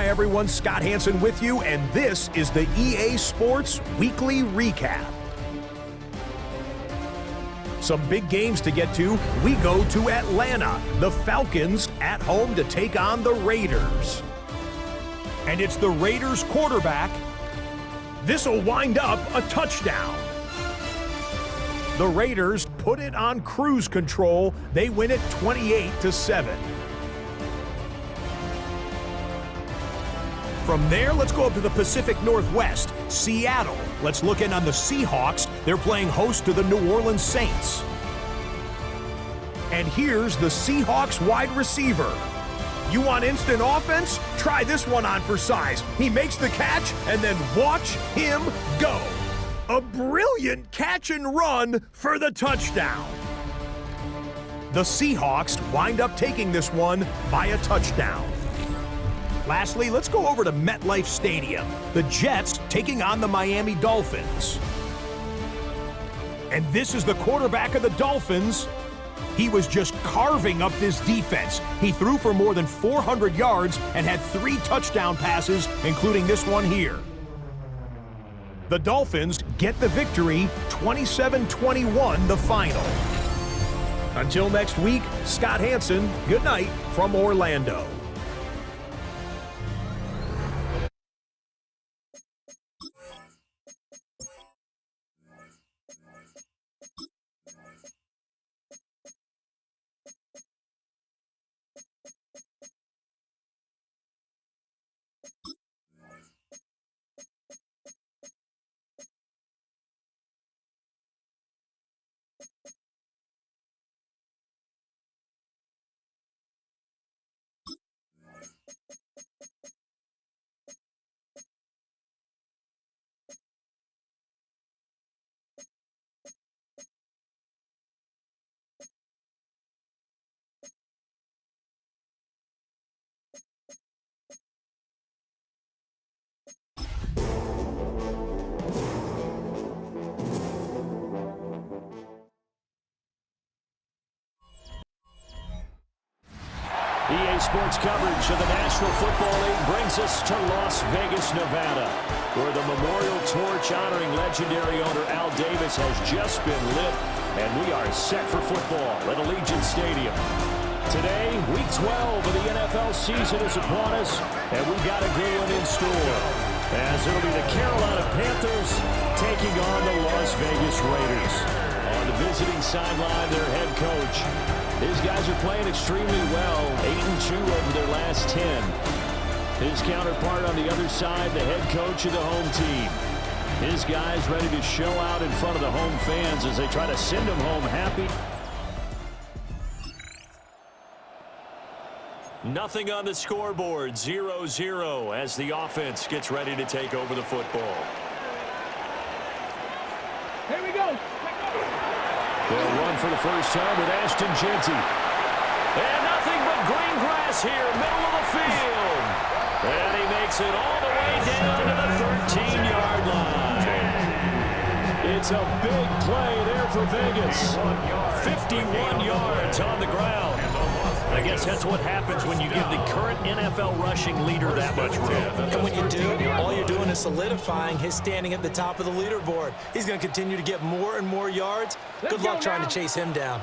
Hi, everyone. Scott Hansen with you, and this is the EA Sports Weekly Recap. Some big games to get to. We go to Atlanta. The Falcons at home to take on the Raiders. And it's the Raiders quarterback. This'll wind up a touchdown. The Raiders put it on cruise control. They win it 28-7. From there, let's go up to the Pacific Northwest, Seattle. Let's look in on the Seahawks. They're playing host to the New Orleans Saints. And here's the Seahawks wide receiver. You want instant offense? Try this one on for size. He makes the catch, and then watch him go. A brilliant catch and run for the touchdown. The Seahawks wind up taking this one by a touchdown. Lastly, let's go over to MetLife Stadium. The Jets taking on the Miami Dolphins. And this is the quarterback of the Dolphins. He was just carving up this defense. He threw for more than 400 yards and had 3 touchdown passes, including this one here. The Dolphins get the victory, 27-21 the final. Until next week, Scott Hansen, good night from Orlando. EA Sports coverage of the National Football League brings us to Las Vegas, Nevada, where the memorial torch honoring legendary owner Al Davis has just been lit, and we are set for football at Allegiant Stadium. Today, Week 12 of the NFL season is upon us, and we've got a good one in store, as it'll be the Carolina Panthers taking on the Las Vegas Raiders. On the visiting sideline, their head coach. These guys are playing extremely well, 8-2 over their last 10. His counterpart on the other side, the head coach of the home team. His guys ready to show out in front of the home fans as they try to send them home happy. Nothing on the scoreboard, 0-0 as the offense gets ready to take over the football. Here we go. They'll run for the first time with Ashton Jeanty. And nothing but green grass here, middle of the field. And he makes it all the way down to the 13-yard line. It's a big play there for Vegas. 51 yards on the ground. I guess that's what happens when you give the current NFL rushing leader that much room. And when you do, all you're doing is solidifying his standing at the top of the leaderboard. He's going to continue to get more and more yards. Good luck trying to chase him down.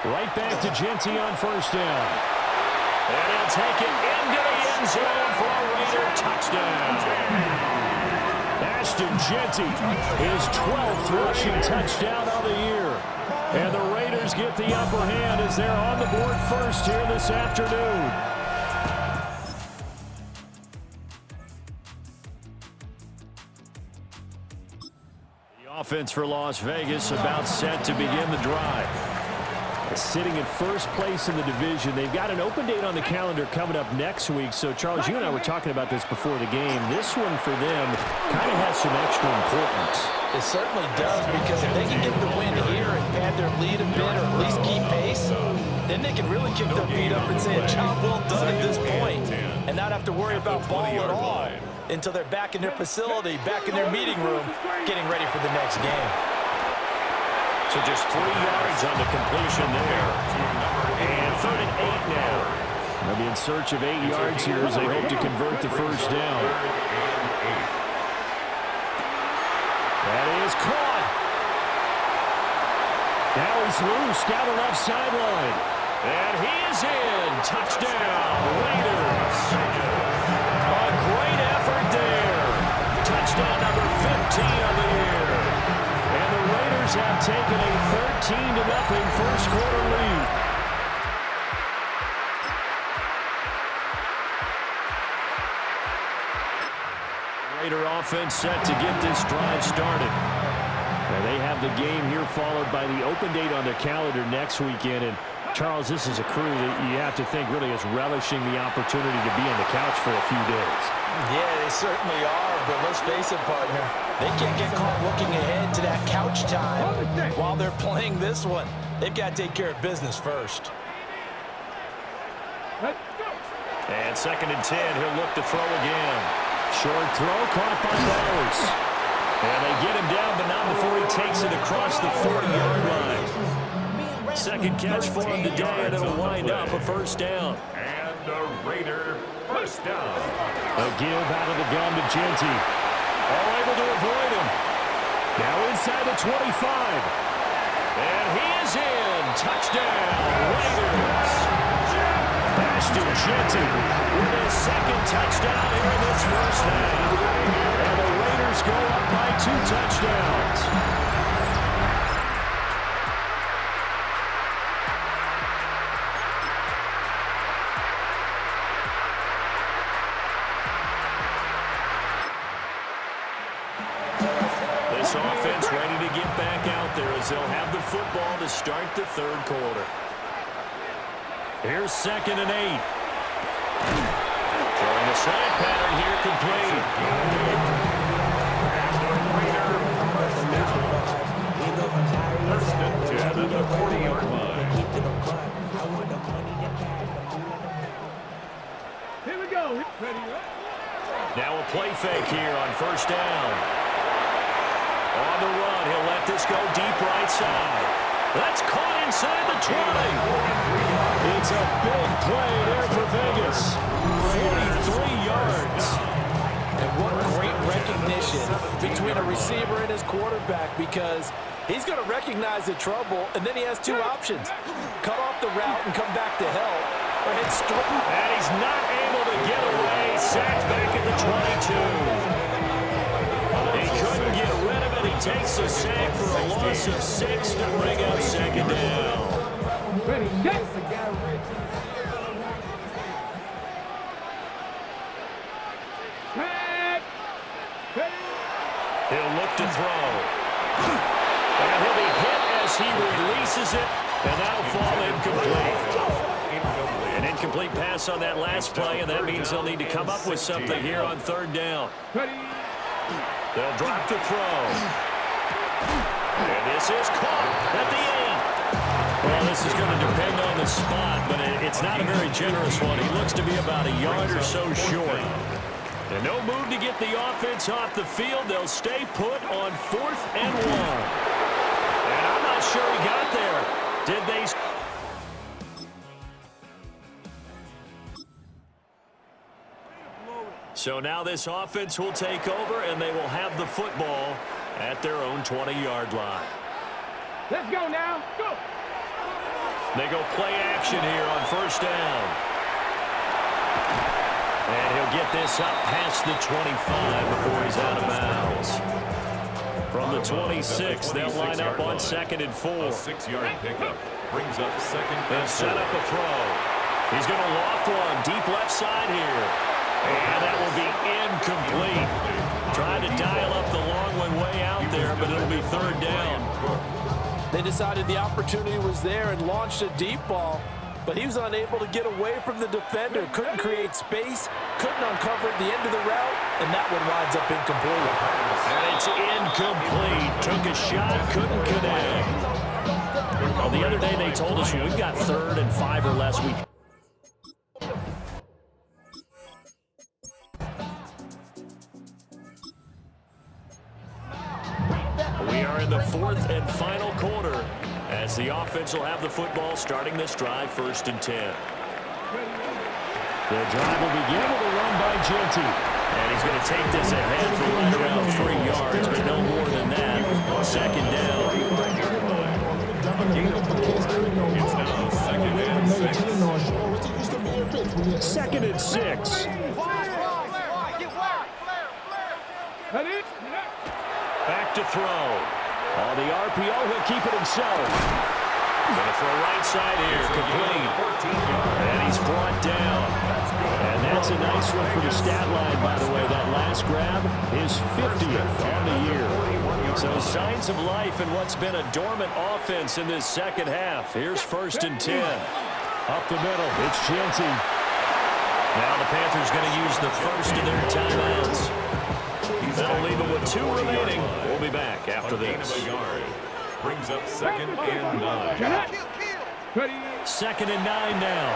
Right back to Jeanty on first down. And he'll take it into the end zone for a Raider touchdown. Ashton Jeanty, his 12th rushing touchdown of the year. And the Raiders get the upper hand as they're on the board first here this afternoon. The offense for Las Vegas about set to begin the drive. Sitting in first place in the division. They've got an open date on the calendar coming up next week. So, Charles, you and I were talking about this before the game. This one for them kind of has some extra importance. It certainly does, because if they can get the win here and pad their lead a bit or at least keep pace, then they can really kick their feet up and say a job well done at this point and not have to worry about ball at all until they're back in their facility, back in their meeting room, getting ready for the next game. So just 3 yards on the completion there. And 3rd and 8 now. They'll be in search of 8 yards here as they hope to convert the first down. That is caught. Now he's loose down the left sideline. And he is in. Touchdown, Raiders. A great effort there. Touchdown number 15 on the year. And the Raiders have taken a 13-0 first quarter lead. Raider offense set to get this drive started. Now they have the game here followed by the open date on their calendar next weekend. And Charles, this is a crew that you have to think really is relishing the opportunity to be on the couch for a few days. Yeah, they certainly are, but let's face it, partner. They can't get caught looking ahead to that couch time while they're playing this one. They've got to take care of business first. And 2nd and 10, he'll look to throw again. Short throw caught by Bowers. And they get him down, but not before he takes it across the 40-yard line. Second catch for him today, and it'll wind up a first down. And the Raider first down. A give out of the gun to Genty. All able to avoid him. Now inside the 25. And he is in. Touchdown, Raiders. Ashton Genty with his second touchdown here in this first half. And the Raiders go up by 2 touchdowns. This offense ready to get back out there as they'll have the football to start the third quarter. Here's 2nd and 8. Throwing the side pattern here complete. First and 10 at the 40-yard line. Here we go. Now a play fake here on first down. On the run, he'll let this go deep right side. That's caught inside the 20. It's a big play there for Vegas. 43 yards. And what great recognition between a receiver and his quarterback, because he's going to recognize the trouble, and then he has 2 options. Cut off the route and come back to help, or hit straight. And he's not able to get away. Sacked back at the 22. He couldn't get rid of it. He takes a sack for a loss of 6 to bring up 2nd down. He'll look to throw. And he'll be hit as he releases it, and that'll fall incomplete. An incomplete pass on that last play, and that means they'll need to come up with something here on 3rd down. They'll drop the throw. And this is caught at the 8. Well, this is going to depend on the spot, but it's not a very generous one. He looks to be about a yard or so short. And no move to get the offense off the field. They'll stay put on 4th and 1. And I'm not sure he got there. Did they? So now this offense will take over, and they will have the football at their own 20-yard line. Let's go now. Go. They go play action here on first down. And he'll get this up past the 25 before he's out of bounds. From the 26, they'll line up on 2nd and 4. A 6-yard pickup brings up 2nd and 4. They'll set up a throw. He's going to loft one deep left side here. And that will be incomplete. Trying to dial up the long one way out there, but it'll be 3rd down. They decided the opportunity was there and launched a deep ball, but he was unable to get away from the defender. Couldn't create space, couldn't uncover at the end of the route, and that one winds up incomplete. And it's incomplete. Took a shot, couldn't connect. Well, the other day they told us we've got 3rd and 5 or less. We are in the 4th and final quarter as the offense will have the football starting this drive 1st and 10. The drive will begin with a run by Genty. And he's going to take this ahead for right around 3 yards, but no more than that. Second down. Second and 6. Back to throw. On the RPO, he'll keep it himself. Going to throw right side here, complete. And he's brought down. And that's a nice one for the stat line, by the way. That last grab is 50th on the year. So signs of life in what's been a dormant offense in this second half. Here's 1st and 10. Up the middle, it's Genty. Now the Panthers going to use the first of their timeouts. That'll leave them with 2 remaining. We'll be back after this. Brings up 2nd and 9. 2nd and 9 now.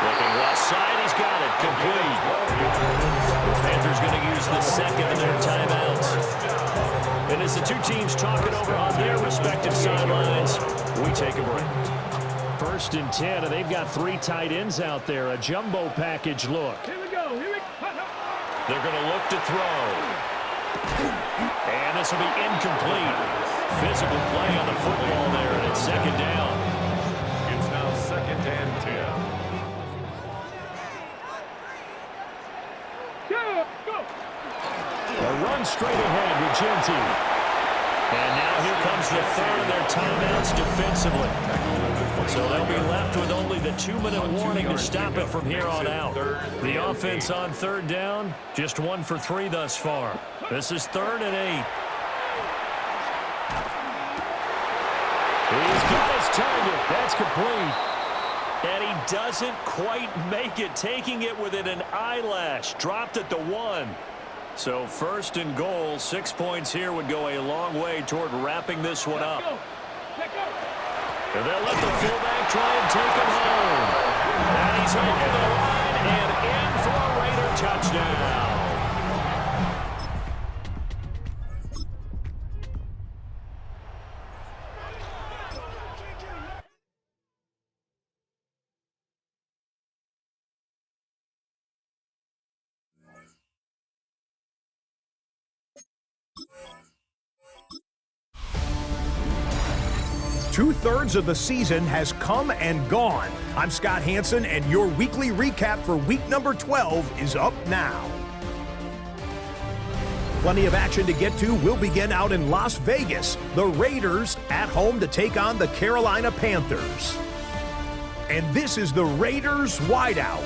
Looking left side, he's got it, complete. Panthers going to use the second of their timeouts. And as the two teams talking over on their respective sidelines, we take a break. 1st and 10, and they've got 3 tight ends out there. A jumbo package look. They're going to look to throw. And this will be incomplete. Physical play on the football there, and it's 2nd down. It's now 2nd and 10. A run straight ahead with Genty. And now here comes the third of their timeouts defensively. So they'll be left with only the 2-minute warning to stop it from here on out. The offense on 3rd down, just 1 for 3 thus far. This is 3rd and 8. He's got his target. That's complete. And he doesn't quite make it, taking it within an eyelash. Dropped at the 1. So 1st and goal, 6 points here would go a long way toward wrapping this one up. And they'll let the fullback try and take him home. And he's over the line and in for a Raider touchdown. Two-thirds of the season has come and gone. I'm Scott Hansen, and your weekly recap for week number 12 is up now. Plenty of action to get to. We'll begin out in Las Vegas. The Raiders at home to take on the Carolina Panthers. And this is the Raiders wideout.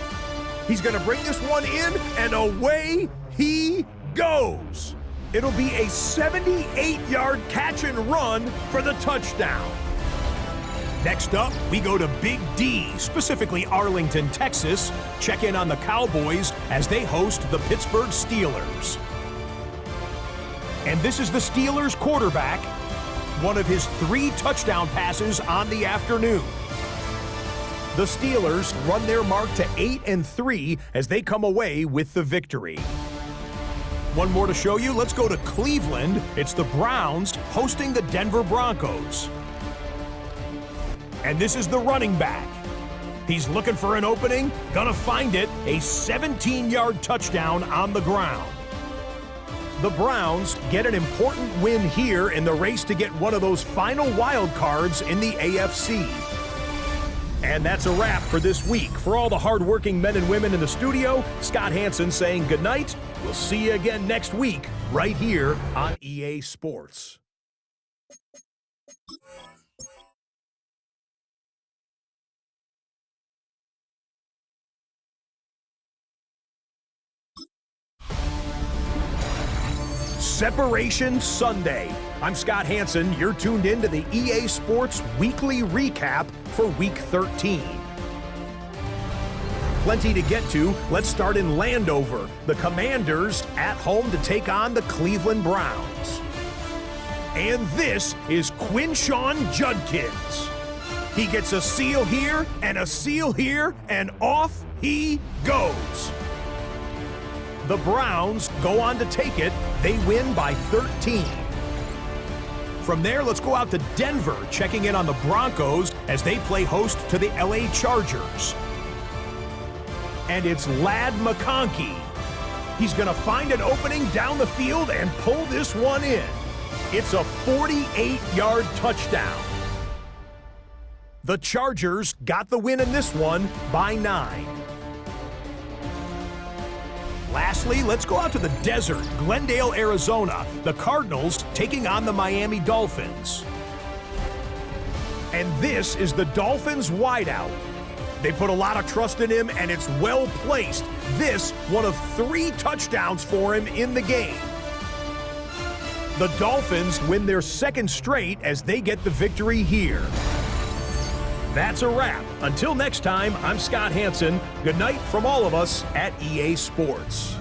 He's going to bring this one in, and away he goes. It'll be a 78-yard catch and run for the touchdown. Next up, we go to Big D, specifically Arlington, Texas. Check in on the Cowboys as they host the Pittsburgh Steelers. And this is the Steelers quarterback, one of his 3 touchdown passes on the afternoon. The Steelers run their mark to 8-3 as they come away with the victory. One more to show you. Let's go to Cleveland. It's the Browns hosting the Denver Broncos. And this is the running back. He's looking for an opening, gonna find it, a 17-yard touchdown on the ground. The Browns get an important win here in the race to get one of those final wild cards in the AFC. And that's a wrap for this week. For all the hardworking men and women in the studio, Scott Hansen saying goodnight. We'll see you again next week, right here on EA Sports. Separation Sunday. I'm Scott Hansen. You're tuned in to the EA Sports Weekly Recap for Week 13. Plenty to get to. Let's start in Landover. The Commanders at home to take on the Cleveland Browns. And this is Quinshawn Judkins. He gets a seal here and a seal here, and off he goes. The Browns go on to take it. They win by 13. From there, let's go out to Denver, checking in on the Broncos as they play host to the LA Chargers. and it's Ladd McConkey. He's going to find an opening down the field and pull this one in. It's a 48-yard touchdown. The Chargers got the win in this one by 9. Lastly, let's go out to the desert, Glendale, Arizona. The Cardinals taking on the Miami Dolphins. And this is the Dolphins wideout. They put a lot of trust in him, and it's well placed. This, one of 3 touchdowns for him in the game. The Dolphins win their 2nd straight as they get the victory here. That's a wrap. Until next time, I'm Scott Hansen. Good night from all of us at EA Sports.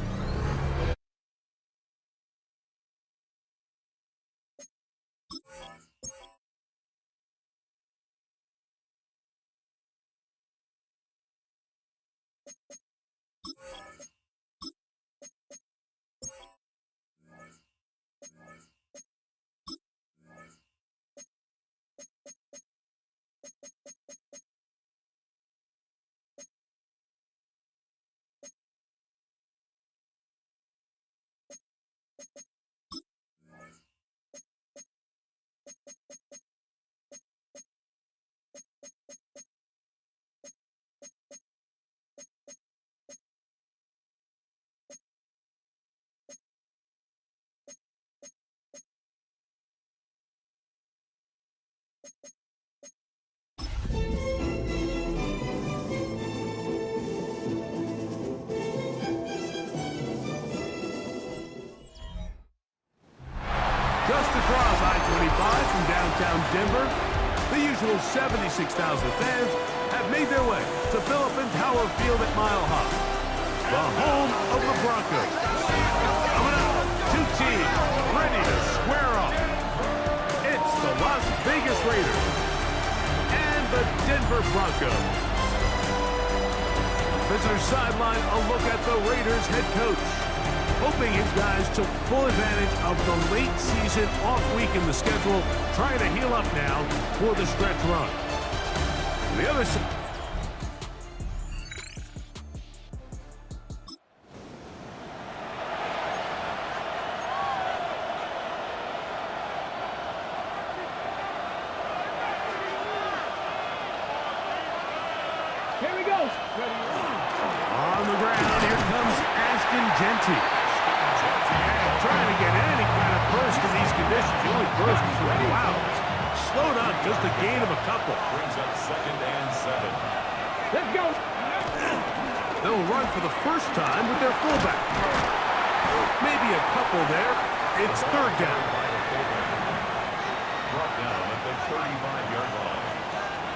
Just across I-25 from downtown Denver, the usual 76,000 fans have made their way to Philip Tower Field at Mile High, the home of the Broncos. Coming up, 2 teams ready to square off. It's the Las Vegas Raiders and the Denver Broncos. Visitor sideline, a look at the Raiders head coach, hoping his guys took full advantage of the late season off week in the schedule, trying to heal up now for the stretch run. The other side. Here we go. On the ground, here comes Ashton Genty. Trying to get any kind of burst in these conditions. The only burst is right. Wow. Slowed on just a gain of a couple. Brings up 2nd and 7. Let's go. They'll run for the first time with their fullback. Maybe a couple there. It's 3rd down. Brought down at the 35-yard line.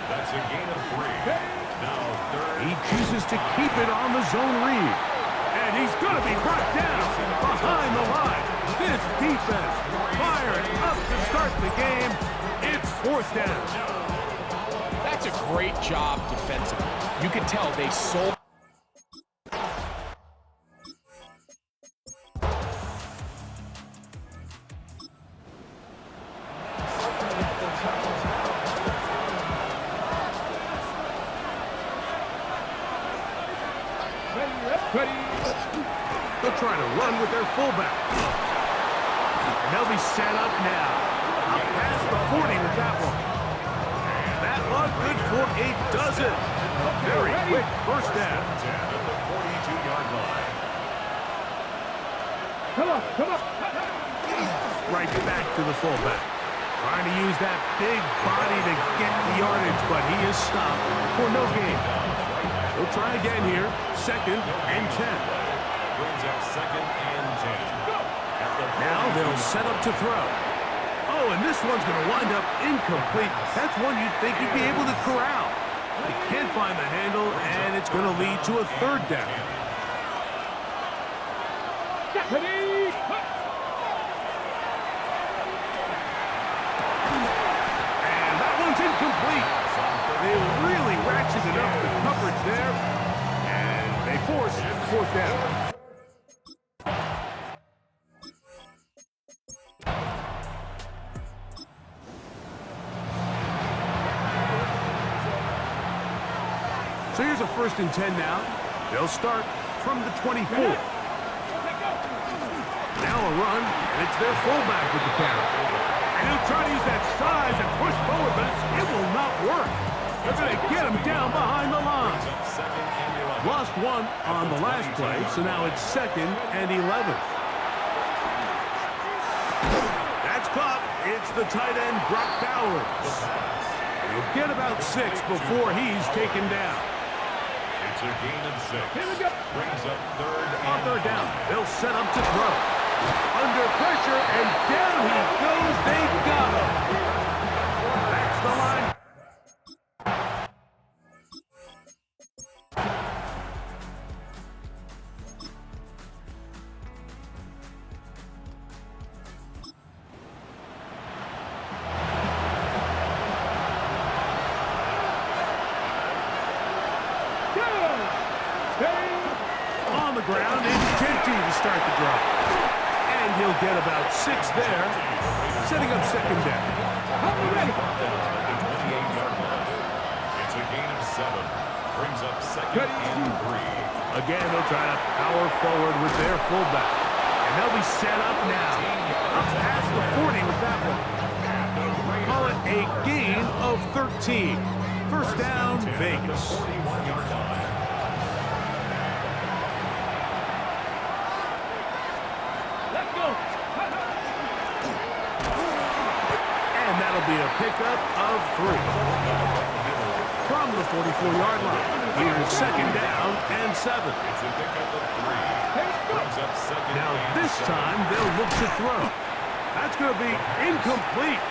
That's a gain of 3. Now 3rd. He chooses to keep it on the zone read. And he's going to be brought down behind the line. This defense firing up to start the game. It's 4th down. That's a great job defensively. You can tell they sold. They'll try to run with their fullback. And they'll be set up now. Up past the 40 with that one. And that one good for a dozen. A very quick first down. At the 42-yard line. Come on, come on. Right back to the fullback. Trying to use that big body to get the yardage, but he is stopped for no gain. He'll try again here. 2nd and 10. Brings up 2nd and 10. Now they'll set up to throw. Oh, and this one's going to wind up incomplete. That's one you'd think you'd be able to corral. They can't find the handle, and it's going to lead to a 3rd down. And that one's incomplete. They really ratcheted up the coverage there, and they force 4th down. So here's a 1st and 10 now. They'll start from the 24. Now a run, and it's their fullback with the carry. And he'll try to use that size and push forward, but it will not work. They're going to get him down behind the line. Lost one on the last play, so now it's 2nd and 11. That's caught. It's the tight end, Brock Bowers. He'll get about 6 before he's taken down. It's a gain of 6. Here we go. Brings up 3rd On 3rd down, they'll set up to throw. Under pressure, and down he goes. They got him. That's the line. On the ground, it's Genty to start the drive. And he'll get about 6 there, setting up 2nd down. It's a gain of 7. Brings up 2nd and 3. Again, they'll try to power forward with their fullback. And they'll be set up now. Up past the 40 with that one. Call it a gain of 13. 1st down, Vegas. 41-yard line. And that'll be a pickup of 3. From the 44-yard line. Here's 2nd down and 7. It's a pickup of 3. Brings up 2nd. Now this time they'll look to throw. That's going to be incomplete.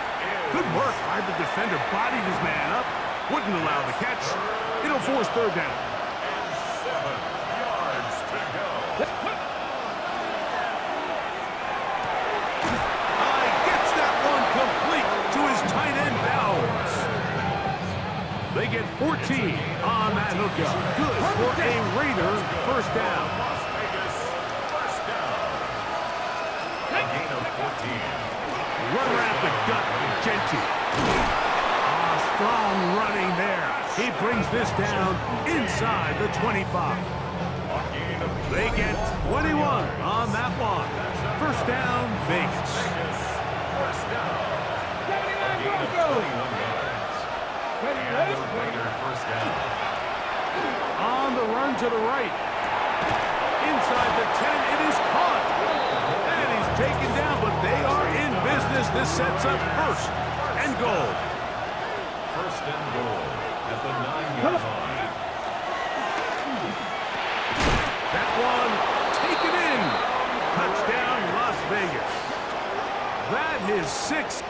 Good work by the defender. Bodied his man up. Wouldn't allow the catch. It'll force 3rd down. 7 yards to go. Gets that one complete to his tight end Bowers. They get 14 on that hookup. Good for a Raider 1st down. Las Vegas, 1st down. A gain of 14. Runner at the gut, Genty. Strong running there. He brings this down inside the 25. They get 21 on that one. 1st down, Vegas. First down. A gain of 21 yards. And the Raider 1st down. On the run to the right. Inside the 10, it is caught. And he's taken down, but they are in business. This sets up 1st and goal. 1st and goal at the 9-yard line. That one taken in. Touchdown, Las Vegas. That is 6.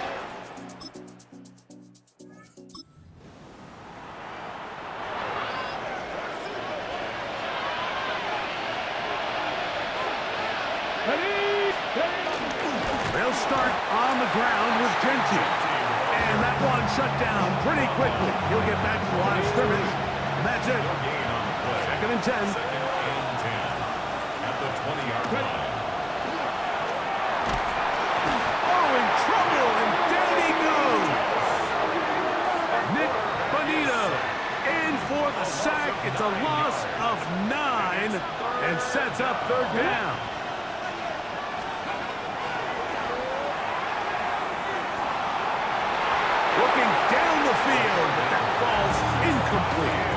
They'll start on the ground with Genty. And that one shut down pretty quickly. He'll get back to the line of scrimmage. And that's it. Gain on the play. 2nd and 10. 2nd and 10 at the 20-yard line. Oh, in trouble, and down he goes. Nick Bonito in for the sack. It's a loss of 9 and sets up 3rd down. Looking down the field, but that ball's incomplete.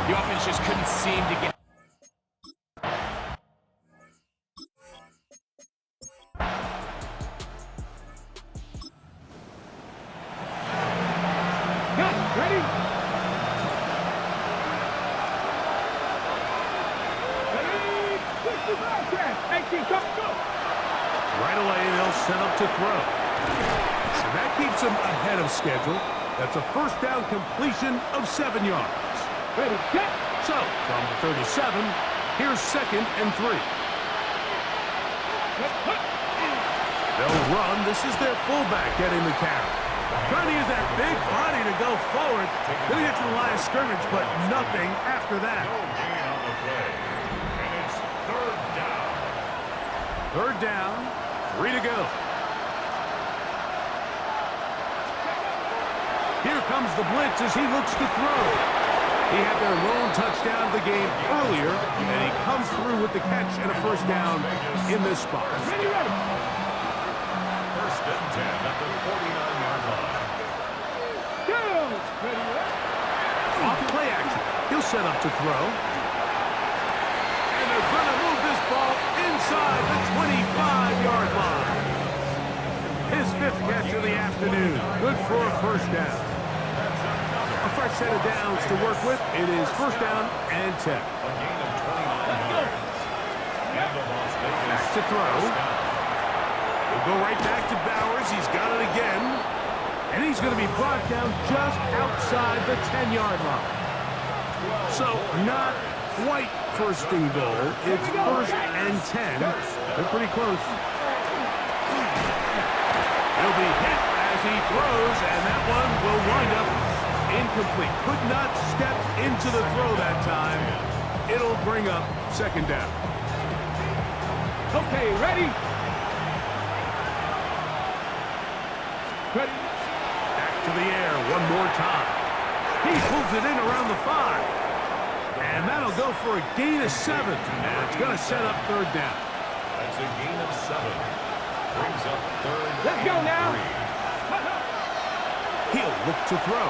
The offense just couldn't seem to get... Ready? Right away, they'll set up to throw. And that keeps him ahead of schedule. That's a 1st down completion of 7 yards. Ready, get. So, from the 37, here's 2nd and 3. They'll run. This is their fullback getting the carry. Trying to use that big body to go forward. Then he gets to the line of scrimmage, but nothing after that. No gain on the play. And it's 3rd down. 3rd down, 3 to go. Here comes the blitz as he looks to throw. He had their lone touchdown of the game earlier, and he comes through with the catch and a first down in this spot. Ready, ready. First and 10 at the 49-yard line. Go. Ready, ready. Off play action. He'll set up to throw. And they're going to move this ball inside the 25-yard line. His fifth catch of the afternoon. Good for a first down. A fresh set of downs to work with. It is first down and 10. A gain of 29 yards. And the Las Vegas Back to throw. He'll go right back to Bowers. He's got it again. And he's going to be brought down just outside the 10-yard line. So not quite first and goal. It's first and 10. They're pretty close. He'll be hit as he throws, and that one will wind up incomplete. Could not step into the throw that time. It'll bring up second down. Okay, ready? Ready. Back to the air one more time. He pulls it in around the 5. And that'll go for a gain of 7. And it's going to set up third down. That's a gain of 7. Brings up third. Let's go now. He'll look to throw.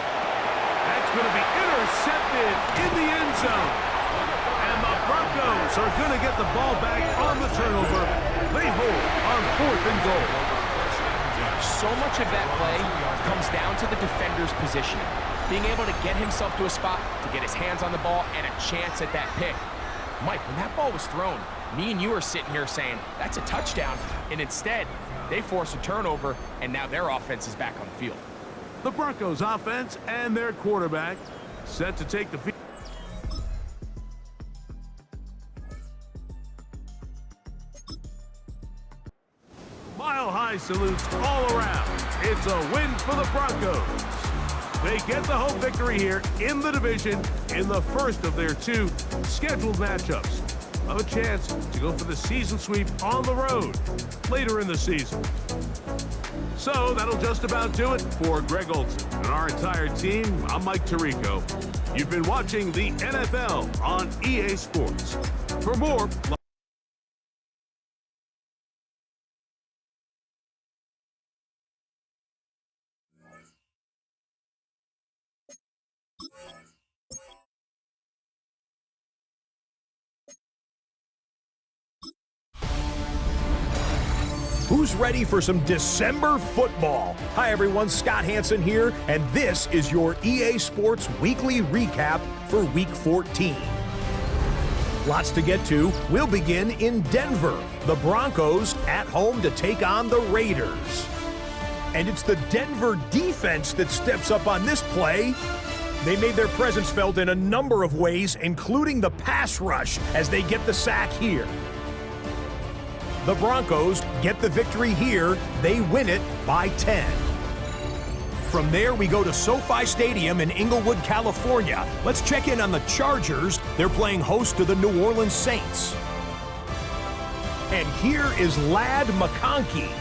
That's going to be intercepted in the end zone. And the Broncos are going to get the ball back on the turnover. They hold on fourth and goal. So much of that play comes down to the defender's positioning. Being able to get himself to a spot, to get his hands on the ball, and a chance at that pick. Mike, when that ball was thrown, me and you are sitting here saying, that's a touchdown. And instead, they force a turnover, and now their offense is back on the field. The Broncos offense and their quarterback set to take the field. Mile-high salutes all around. It's a win for the Broncos. They get the home victory here in the division in the first of their 2 scheduled matchups. Of a chance to go for the season sweep on the road later in the season. So that'll just about do it for Greg Olson and our entire team. I'm Mike Tirico. You've been watching the NFL on EA Sports. For more... Who's ready for some December football? Hi everyone, Scott Hansen here, and this is your EA Sports Weekly Recap for Week 14. Lots to get to. We'll begin in Denver. The Broncos at home to take on the Raiders. And it's the Denver defense that steps up on this play. They made their presence felt in a number of ways, including the pass rush as they get the sack here. The Broncos get the victory here. They win it by 10. From there, we go to SoFi Stadium in Inglewood, California. Let's check in on the Chargers. They're playing host to the New Orleans Saints. And here is Ladd McConkey.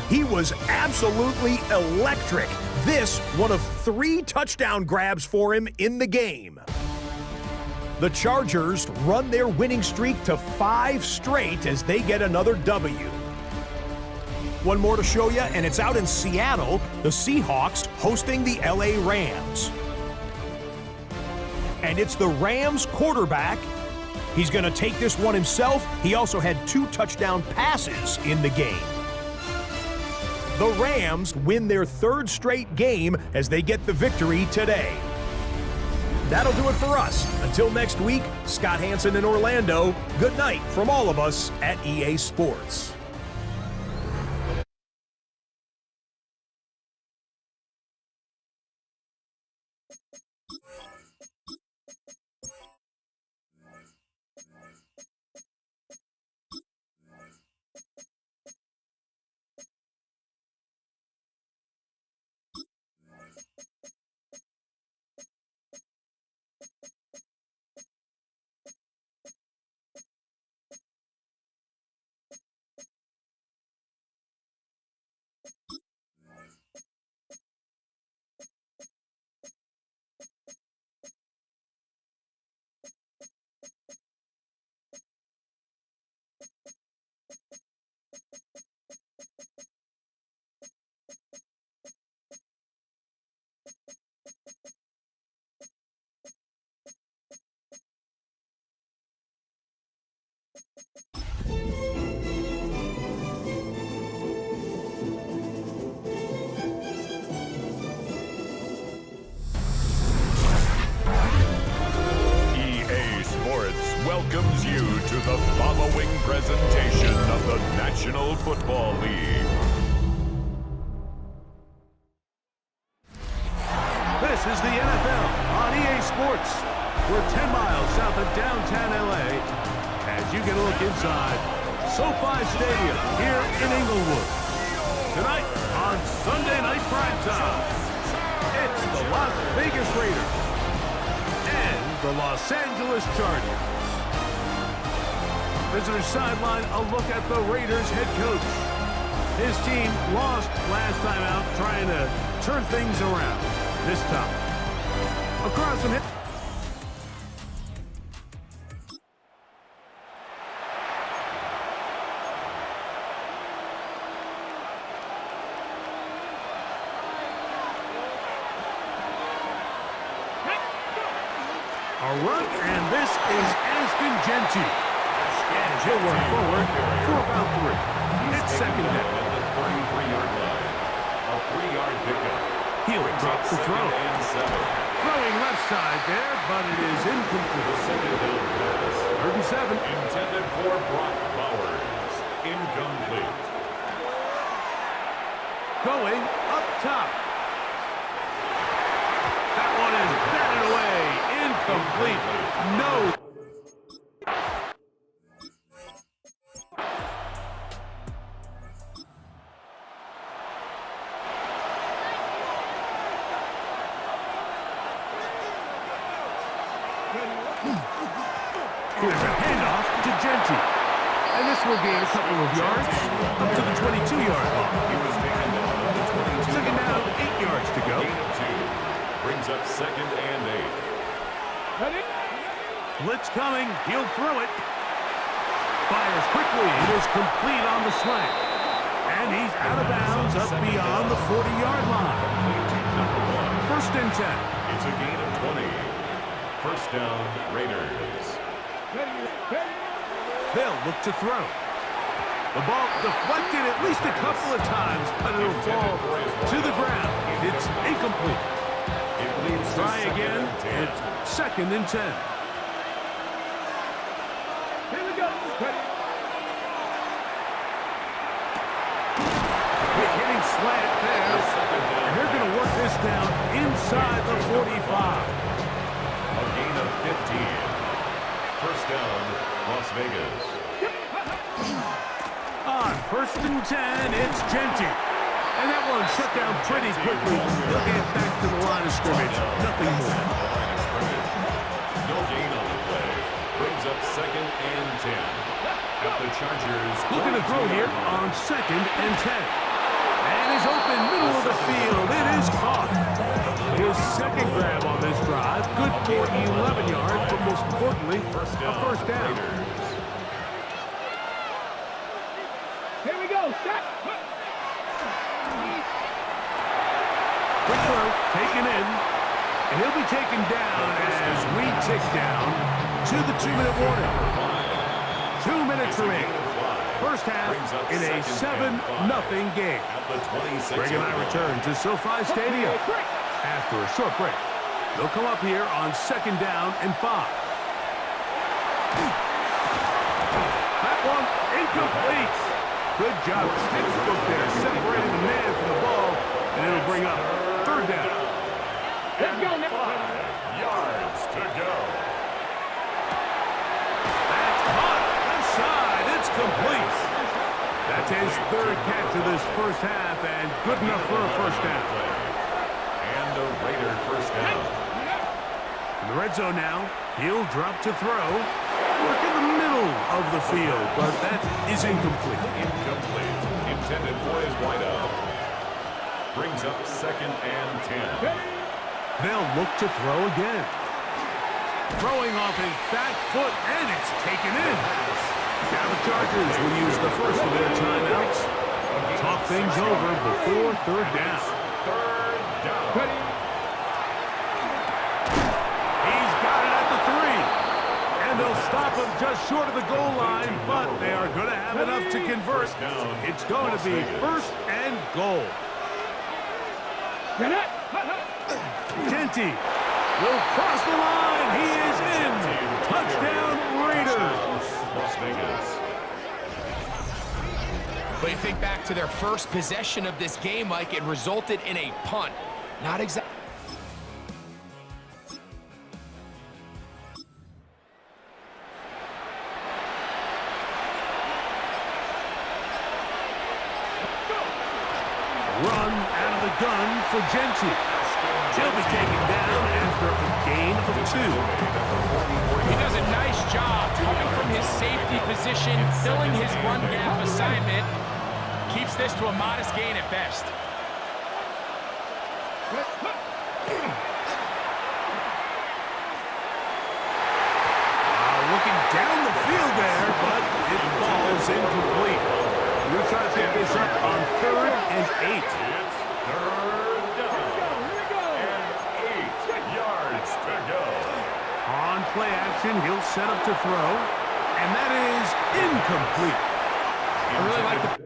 He was absolutely electric. This, one of 3 touchdown grabs for him in the game. The Chargers run their winning streak to 5 straight as they get another W. One more to show you, and it's out in Seattle, the Seahawks hosting the LA Rams. And it's the Rams quarterback. He's going to take this one himself. He also had 2 touchdown passes in the game. The Rams win their 3rd straight game as they get the victory today. That'll do it for us. Until next week, Scott Hansen in Orlando. Good night from all of us at EA Sports. to the following presentation of the National Football League. This is the NFL on EA Sports. We're 10 miles south of downtown LA as you get a look inside SoFi Stadium here in Inglewood. Tonight on Sunday Night Primetime, it's the Las Vegas Raiders and the Los Angeles Chargers. Visitor sideline, a look at the Raiders head coach. His team lost last time out trying to turn things around. This time, across from him. A run, and this is Ashton Genty. And he'll work forward for about 3. It's second down. 33-yard line. A 3-yard pickup. He'll drop the throw. Throwing left side there, but it is incomplete. The second down pass. 3rd and 7. Intended for Brock Bowers. Incomplete. Going up top. That one is batted away. Incomplete. No. Here's a handoff to Genty. And this will gain a couple of yards up to the 22-yard line. He was taken down at the 22. Second down, 8 yards to go. Gain of 2. Brings up second and 8. Blitz coming. He'll throw it. Fires quickly. It is complete on the slant. And he's out of bounds up beyond the 40-yard line. First and 10. It's a gain of 20. First down, Raiders. They'll look to throw. The ball deflected at least a couple of times, but it'll fall to the ground. It's incomplete. It leads to Try second again. and 10. It's second and 10. Here we go. Hitting slant there. And they're going to work this down inside the 45. A gain of 15. First down, Las Vegas. On first and 10, it's Genty. And that one shut down pretty quickly. He'll get back to the line of scrimmage. Nothing more. No gain on the play. Brings up second and 10. At the Chargers. Looking to throw here on second and 10. And is open middle of the field. It is caught. His second grab on this drive. Good for 11 yards, but most importantly, a first down. Here we go. Stop. Quick throw, taken in. And he'll be taken down as we tick down to the 2-minute warning. 2 minutes remaining. First half in a 7-0 game. Greg and I return to SoFi Stadium after a short break. They'll come up here on second down and 5. That one incomplete. Good job. Sticksbook there, separating the man from the ball, and it'll bring up third down. Let's go now. 5 yards to go. That's caught. Left side. It's complete. That's his third catch of this first half, and good enough for a first down. And a Raider first down. In the red zone now, he'll drop to throw. Work in the middle of the field, but that is incomplete. Incomplete. Intended for his wideout. Brings up second and 10. They'll look to throw again. Throwing off his back foot, and it's taken in. Now the Chargers will use the first of their timeouts. Talk things over before third down. Third down. He's got it at the 3. And they'll stop him just short of the goal line, but they are going to have enough to convert. It's going to be first and goal. Genty will cross the line. He is in. Touchdown, Raiders. Las Vegas. But you think back to their first possession of this game, Mike, it resulted in a punt. Not exactly. Run out of the gun for Gentry. He'll be taken down after a gain of 2. He does a nice job coming from his safety position, filling his run gap assignment. Keeps this to a modest gain at best. Looking down the field there, but it falls incomplete. We're trying to pick this up on 3rd and 8. It's 3rd down. And 8 yards to go. On play action, he'll set up to throw, and that is incomplete. I really like the...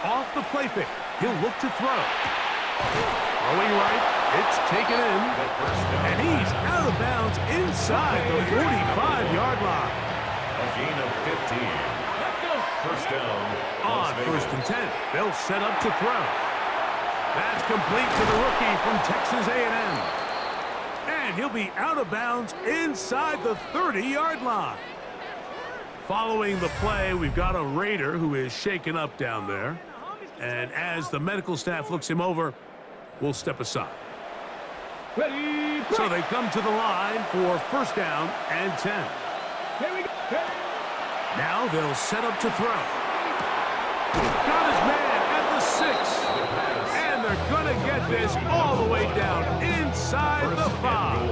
Off the play fake, he'll look to throw. Throwing right, it's taken in, and he's out of bounds inside the 45-yard line. A gain of 15. First down. On Las Vegas. 1st and 10, they'll set up to throw. That's complete to the rookie from Texas A&M. And he'll be out of bounds inside the 30-yard line. Following the play, we've got a Raider who is shaken up down there. And as the medical staff looks him over, we'll step aside. So they come to the line for 1st down and 10. Now they'll set up to throw. Got his man at the 6. And they're going to get this all the way down inside the 5.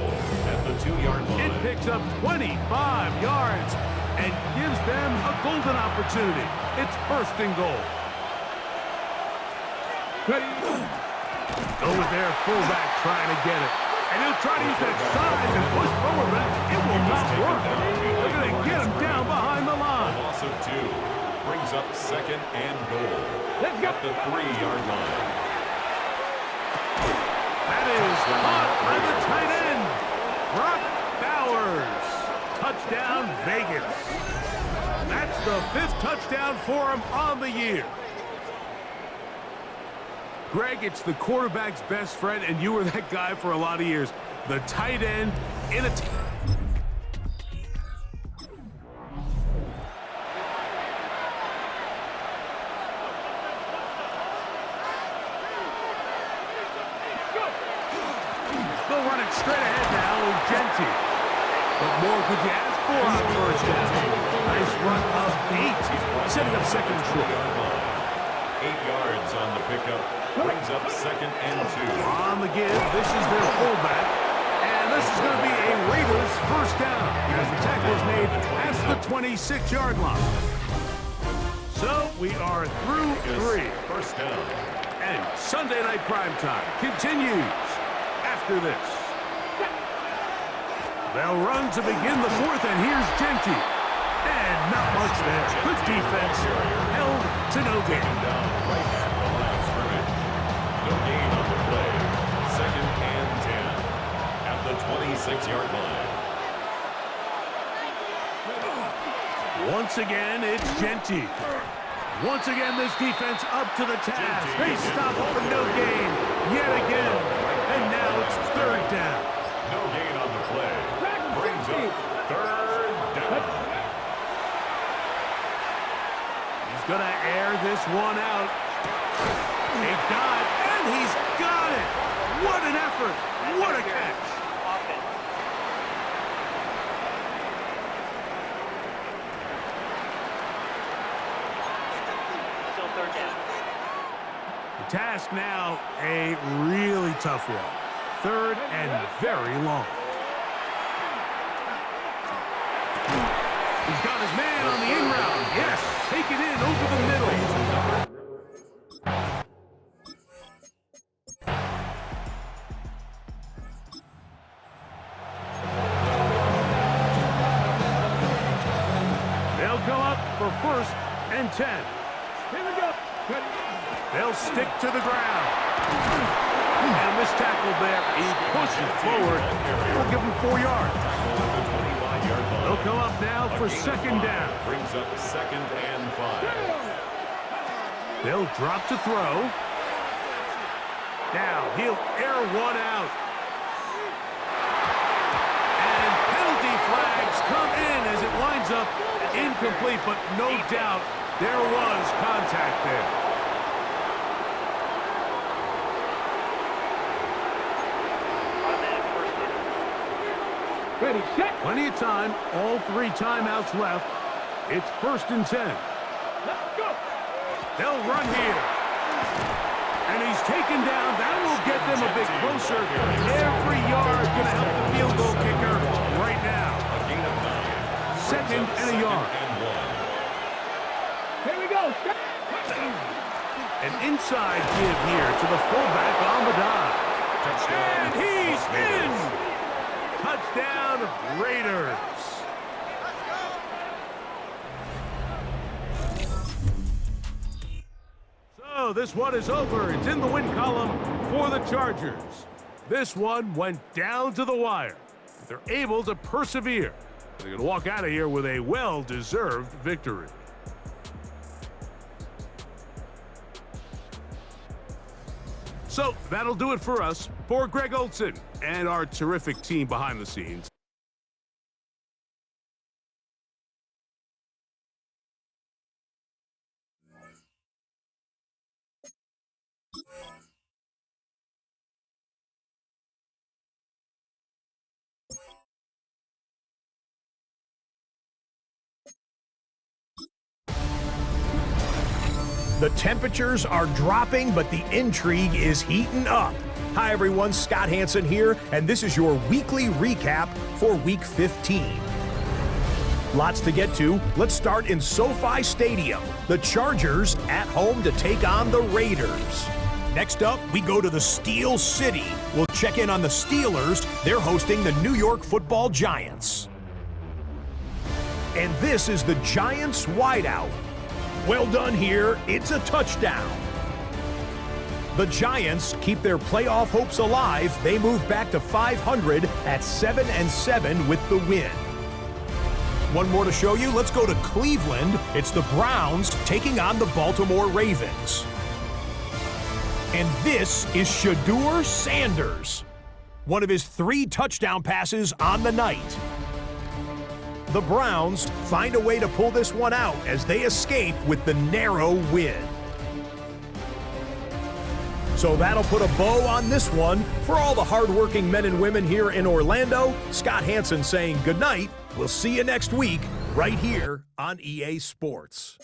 At the 2-yard line. It picks up 25 yards and gives them a golden opportunity. It's 1st and goal. Go with their fullback trying to get it. And he'll try to use that size and push forward, but it will not work. They're going to get him down behind the line. Loss of 2 brings up 2nd and goal. At the 3-yard line. That is caught by the tight end, Brock Bowers. Touchdown, Vegas. That's the 5th touchdown for him on the year. Greg, it's the quarterback's best friend, and you were that guy for a lot of years. The tight end in a... They'll run it straight ahead now with Gentry. What more could you ask for on 1st down? Nice run of 8, setting up 2nd and short. 8 yards on the pickup. Brings up 2nd and 2. On the give, this is their fullback. And this is going to be a Raiders 1st down as the tackle is made at the 26-yard line. So we are through 3. 1st down. And Sunday Night Primetime continues after this. They'll run to begin the 4th, and here's Gentry. And not much there. Good defense. Held to no gain. Down right at the line of scrimmage. No gain on the play. 2nd and 10. At the 26-yard line. Once again, it's Gentry. Once again, this defense up to the task. They stop it for no gain yet again. And now it's 3rd down. No gain on the play. Brings up 3rd down. He's going to air this one out. He got it, and he's got it. What an effort. What a catch. Still 3rd down. The task now, a really tough one. 3rd and very long. He's got his man on the in route. Yes, take it in over the middle. They'll come up for 1st and 10. Here we go. They'll stick to the ground. And this tackle there, he pushes forward. It'll give him 4 yards. They'll come up now for 2nd down. Brings up 2nd and 5. They'll drop to throw. Now he'll air one out. And penalty flags come in as it winds up incomplete, but no doubt there was contact there. Ready, set. Plenty of time, all 3 timeouts left. It's 1st and 10. Let's go. They'll run here. And he's taken down. That will get them a bit closer. Every yard going to help the field goal kicker right now. A gain of 9. 2nd and a yard. Here we go. Set. An inside give here to the fullback on the dive. And he's in! Touchdown, Raiders. So this one is over. It's in the win column for the Chargers. This one went down to the wire. They're able to persevere. They're going to walk out of here with a well-deserved victory. So that'll do it for us. For Greg Olson and our terrific team behind the scenes. The temperatures are dropping, but the intrigue is heating up. Hi everyone, Scott Hansen here, and this is your weekly recap for Week 15. Lots to get to. Let's start in SoFi Stadium. The Chargers at home to take on the Raiders. Next up, we go to the Steel City. We'll check in on the Steelers. They're hosting the New York Football Giants. And this is the Giants wideout. Well done here. It's a touchdown. The Giants keep their playoff hopes alive. They move back to 500 at 7-7 with the win. One more to show you. Let's go to Cleveland. It's the Browns taking on the Baltimore Ravens. And this is Shedeur Sanders. One of his 3 touchdown passes on the night. The Browns find a way to pull this one out as they escape with the narrow win. So that'll put a bow on this one. For all the hardworking men and women here in Orlando, Scott Hansen saying goodnight. We'll see you next week right here on EA Sports.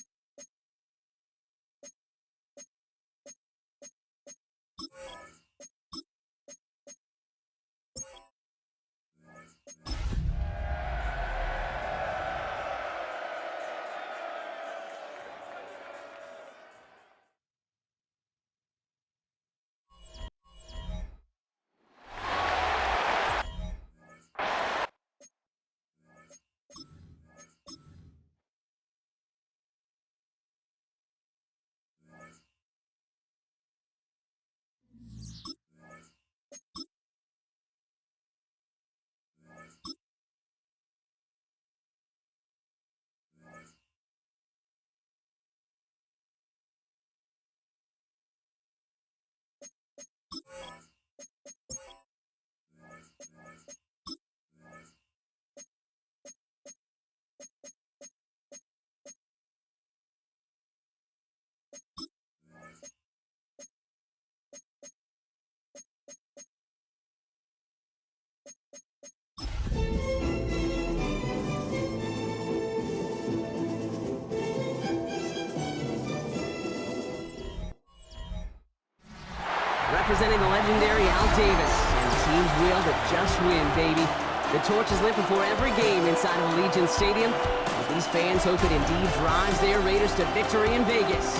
Representing the legendary Al Davis, and the team's will to just win, baby. The torch is lit before every game inside of Allegiant Stadium, as these fans hope it indeed drives their Raiders to victory in Vegas.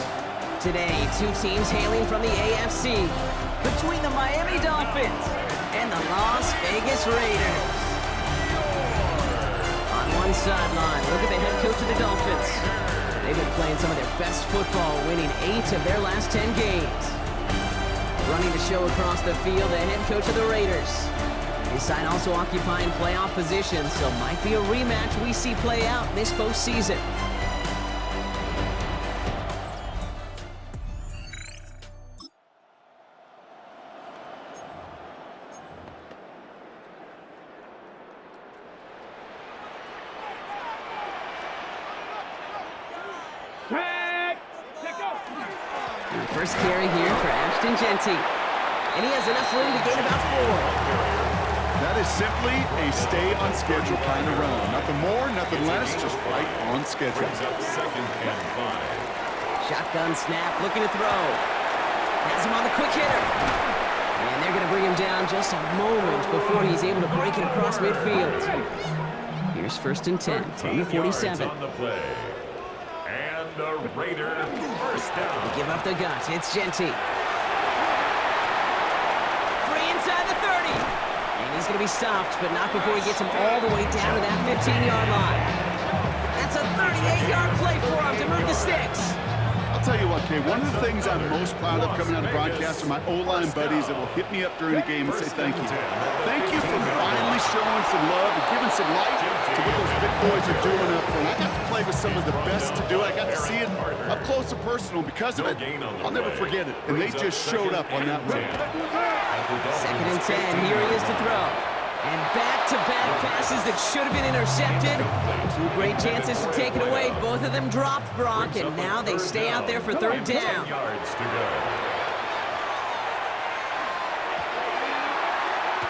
Today, 2 teams hailing from the AFC, between the Miami Dolphins and the Las Vegas Raiders. On one sideline, look at the head coach of the Dolphins. They've been playing some of their best football, winning 8 of their last 10 games. Running the show across the field, the head coach of the Raiders. His side also occupying playoff position, so might be a rematch we see play out this postseason. First carry here for Ashton Jeanty. And he has enough room to gain about 4. That is simply a stay-on-schedule kind of run. Nothing more, nothing less, just right on schedule. Second and 5. Shotgun snap, looking to throw. Has him on the quick hitter. And they're going to bring him down just a moment before he's able to break it across midfield. Here's first and 10 from the 47. On the play. And the Raider first down. They give up the guts. It's Jeanty. Free inside the 30. And he's going to be stopped, but not before he gets him all the way down to that 15-yard line. That's a 38-yard play for him to move the sticks. I'll tell you what, Kay, one of the things I'm most proud of coming out of broadcast are my O-line buddies that will hit me up during the game and say thank you. Thank you for finally showing some love and giving some light to what those big boys are doing up front. I got to play with some of the best to do it. I got to see it up close and personal. Because of it, I'll never forget it. And they just showed up on that run. Second and 10, here he is to throw. And back-to-back passes that should have been intercepted. 2 great chances to take it away. Both of them dropped, Brock, and now they stay out there for third down.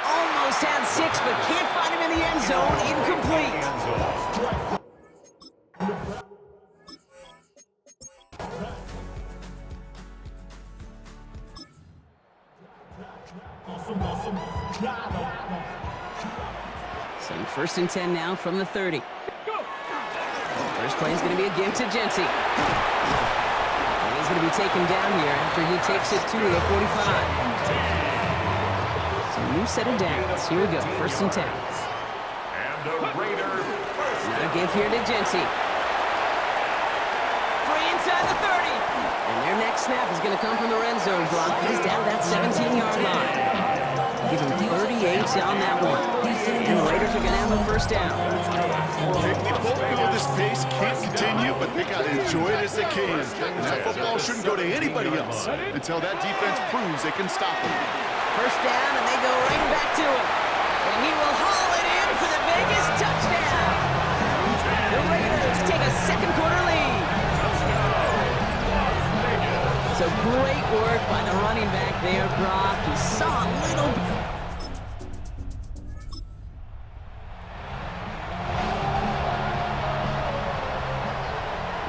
Almost had 6, but can't find him in the end zone. Incomplete. So first and 10 now from the 30. First play is going to be a give to Jeanty. And he's going to be taken down here after he takes it to the 45. So a new set of downs. Here we go, first and 10. And the Raiders first Now a give here to Jeanty. Free inside the 30. And their next snap is going to come from the red zone block. He's down that 17-yard line. Give him 38 on that one. And the Raiders are going to have a first down. They both know this pace can't continue, but they got to enjoy it as they can. And that football shouldn't go to anybody else until that defense proves they can stop them. First down, and they go right back to him. And he will haul it in for the Vegas touchdown. The Raiders take a second quarter lead. So great work by the running back there, Brock. He saw a little bit.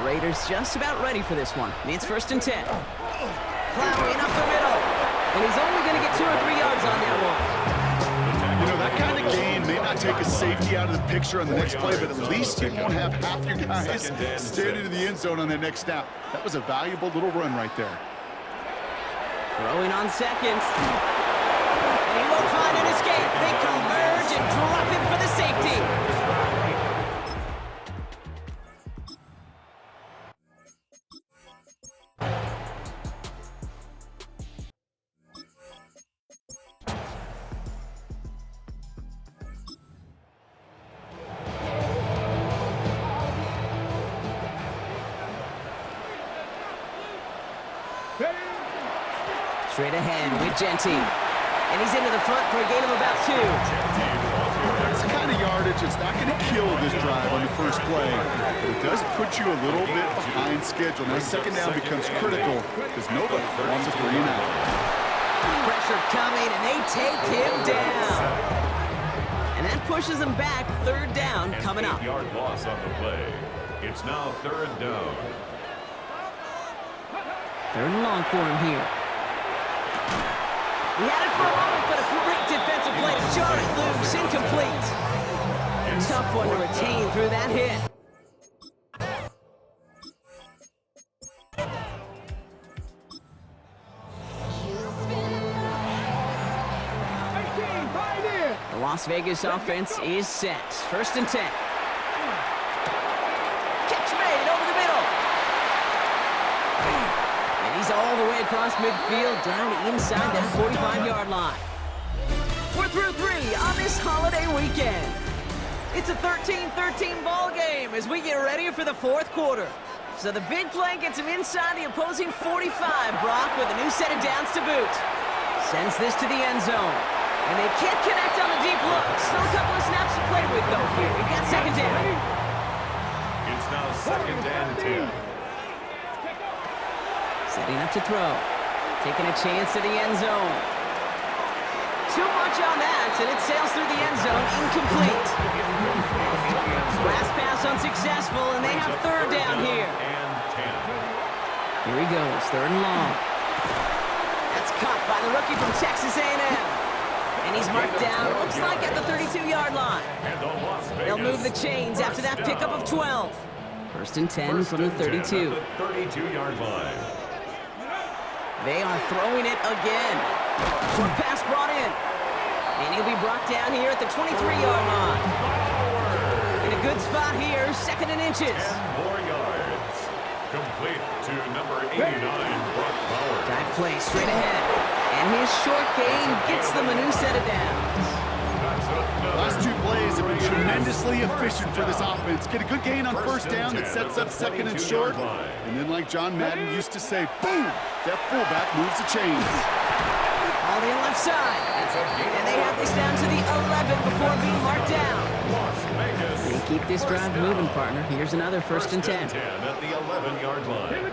Raiders just about ready for this one. It's first and 10. Plowing up the middle. And he's only going to get 2 or 3 yards on that one. You know, that kind of gain may not take a safety out of the picture on the next play, but at least you won't have half your guys standing in the end zone on that next snap. That was a valuable little run right there. Throwing on seconds. And he won't find an escape. They converge and drop him for the safety. Straight ahead with Jeanty. And he's into the front for a gain of about 2. That's the kind of yardage that's not going to kill this drive on the first play. But it does put you a little bit behind schedule. Now second down becomes critical because nobody wants a 3 and out. Pressure coming, and they take him down. And that pushes him back. Third down coming up. 8-yard loss on the play. It's now third down. Third and long for him here. He had it for a moment, but a great defensive play to jar it loose. Incomplete. Tough one to retain through that hit. The Las Vegas offense is set. First and 10. Catch made over the middle. He's all the way across midfield, down inside that 45-yard line. We're through 3 on this holiday weekend. It's a 13-13 ball game as we get ready for the fourth quarter. So the big play gets him inside the opposing 45, Brock, with a new set of downs to boot. Sends this to the end zone. And they can't connect on the deep look. Still a couple of snaps to play with, though, here. We've got second down. It's now second and 10. Setting up to throw. Taking a chance to the end zone. Too much on that, and it sails through the end zone, incomplete. Last pass unsuccessful, and they have third down here. Here he goes, third and long. That's caught by the rookie from Texas A&M. And he's marked down, looks like at the 32-yard line. They'll move the chains after that pickup of 12. First and 10 from the 32. 32-yard line. They are throwing it again. Short pass brought in. And he'll be brought down here at the 23-yard line. In a good spot here, second and inches. 10 more yards. Complete to number 89, Brock Bowers. Dive play straight ahead. And his short gain gets them a new set of downs. Last 2 plays have been tremendously efficient for this offense. Get a good gain on first down that sets up second and short. And then, like John Madden used to say, boom, that fullback moves the chains. All in left side. And they have this down to the 11 before being marked down. They keep this drive moving, partner. Here's another first and 10. At the 11-yard line.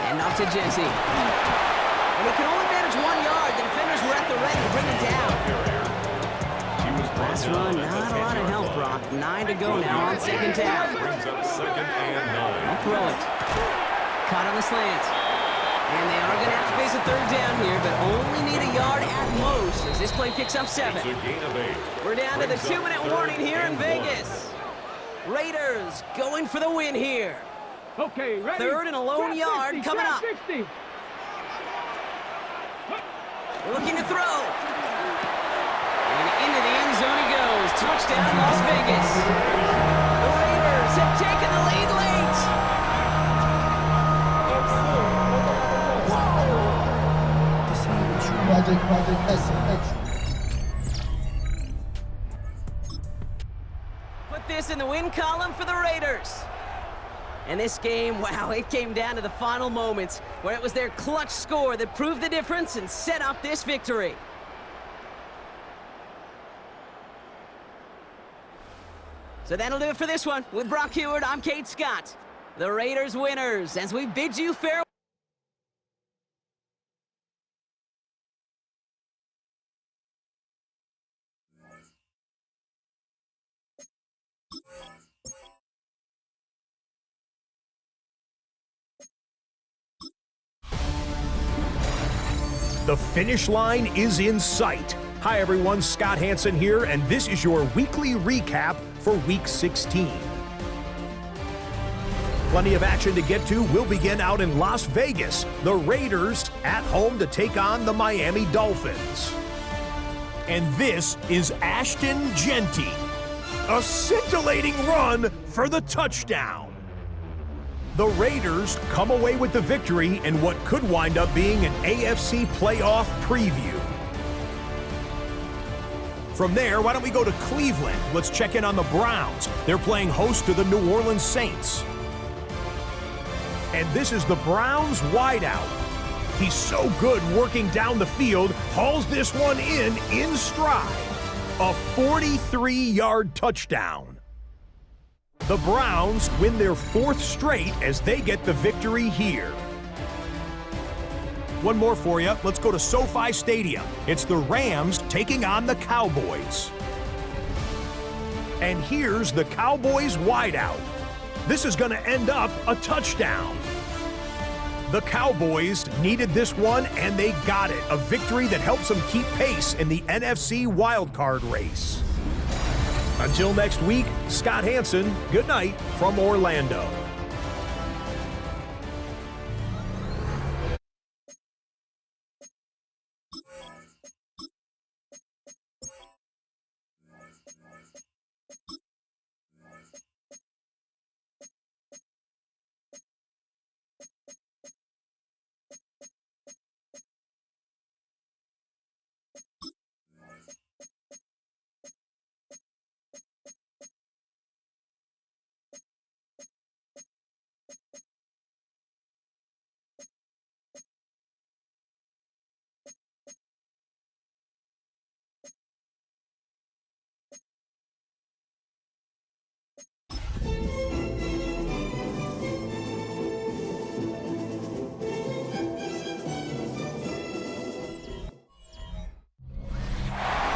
And off to Jesse. And he can only manage 1 yard. The defenders were at the ready to bring him down. Last run, not a lot of help, Brock. 9 to go now on second down. Brings up second and 9. They'll throw it. Caught on the slant. And they are going to have to face a third down here, but only need a yard at most as this play picks up 7. It's a gain of 8. We're down to the 2-minute warning here in Vegas. Raiders going for the win here. Okay, ready? Third and a lone yard 60, coming up. 60. Looking to throw. And into the end zone he goes. Touchdown, Las Vegas. The Raiders have taken the lead late. Put this in the win column for the Raiders. And this game, wow, it came down to the final moments where it was their clutch score that proved the difference and set up this victory. So that'll do it for this one. With Brock Heward, I'm Kate Scott. The Raiders winners as we bid you farewell. The finish line is in sight. Hi everyone, Scott Hansen here, and this is your weekly recap for Week 16. Plenty of action to get to. We'll begin out in Las Vegas. The Raiders at home to take on the Miami Dolphins. And this is Ashton Genty. A scintillating run for the touchdown. The Raiders come away with the victory in what could wind up being an AFC playoff preview. From there, why don't we go to Cleveland? Let's check in on the Browns. They're playing host to the New Orleans Saints. And this is the Browns wideout. He's so good working down the field, hauls this one in stride. A 43-yard touchdown. The Browns win their 4th straight as they get the victory here. One more for you. Let's go to SoFi Stadium. It's the Rams taking on the Cowboys. And here's the Cowboys wideout. This is going to end up a touchdown. The Cowboys needed this one, and they got it. A victory that helps them keep pace in the NFC wildcard race. Until next week, Scott Hansen, good night from Orlando.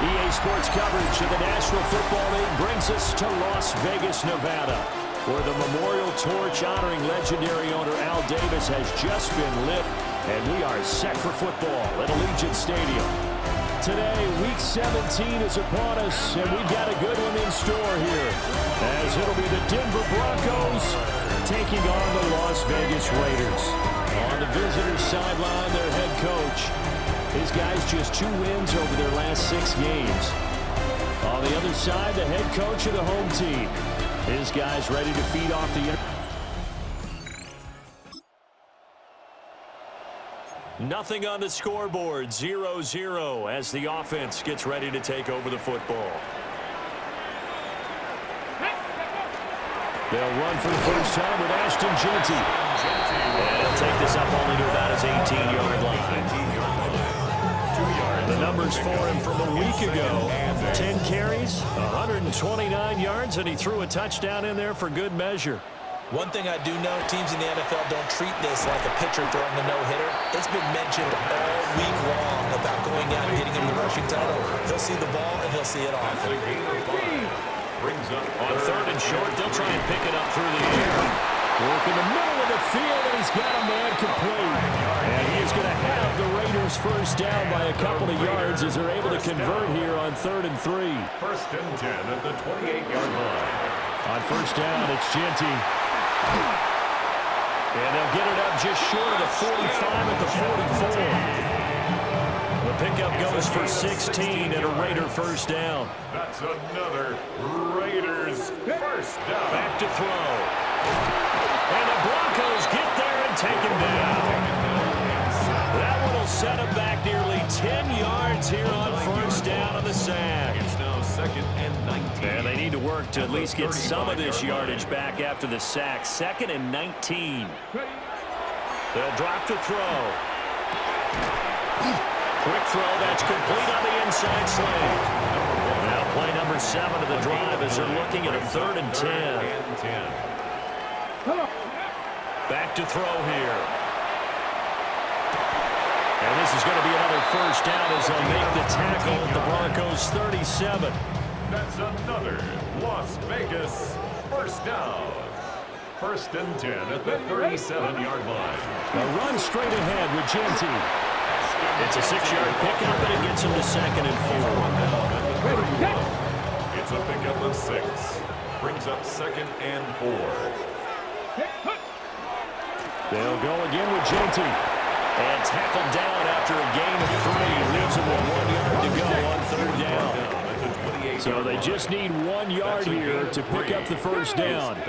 EA Sports coverage of the National Football League brings us to Las Vegas, Nevada, where the memorial torch honoring legendary owner Al Davis has just been lit, and we are set for football at Allegiant Stadium. Today, Week 17 is upon us, and we've got a good one in store here, as it'll be the Denver Broncos taking on the Las Vegas Raiders. On the visitors' sideline, their head coach. His guys just 2 wins over their last 6 games. On the other side, the head coach of the home team. His guys ready to feed off the... Nothing on the scoreboard, 0-0 as the offense gets ready to take over the football. They'll run for the first time with Ashton Jeanty. And he'll take this up only to about his 18-yard line. The numbers for him from a week ago, 10 carries, 129 yards, and he threw a touchdown in there for good measure. One thing I do know, teams in the NFL don't treat this like a pitcher throwing a no-hitter. It's been mentioned all week long about going out and getting him the rushing title. He'll see the ball, and he'll see it often. On third and short, they'll try and pick it up through the air. Work in the middle of the field, and he's got a man complete. And he is going to have the Raiders first down by a couple of yards as they're able to convert here on 3rd and 3. First and 10 at the 28-yard line. On first down, it's Jeanty. And they'll get it up just short of the 45 at the 44. The pickup goes for 16 and a Raider first down. That's another Raiders first down. Back to throw. And the Broncos get there and take him down. That one will set him back nearly 10 yards here on first down on the sack. It's now 2nd and 19. And they need to work to at least get some of this yardage back after the sack. 2nd and 19. They'll drop to throw. Quick throw, that's complete on the inside slant. Now play number 7 of the drive as they're looking at a 3rd and 10. Back to throw here. And this is going to be another first down as they'll make the tackle at the Broncos 37. That's another Las Vegas first down. First and 10 at the 37-yard line. A run straight ahead with Jeanty. It's a 6-yard pickup, and it gets him to 2nd and 4. It's a pickup of 6. Brings up 2nd and 4. They'll go again with Jeanty. And tackled down after a gain of 3. Leaves him with 1 yard to go on 3rd down. So they just need 1 yard here to pick up the first down. And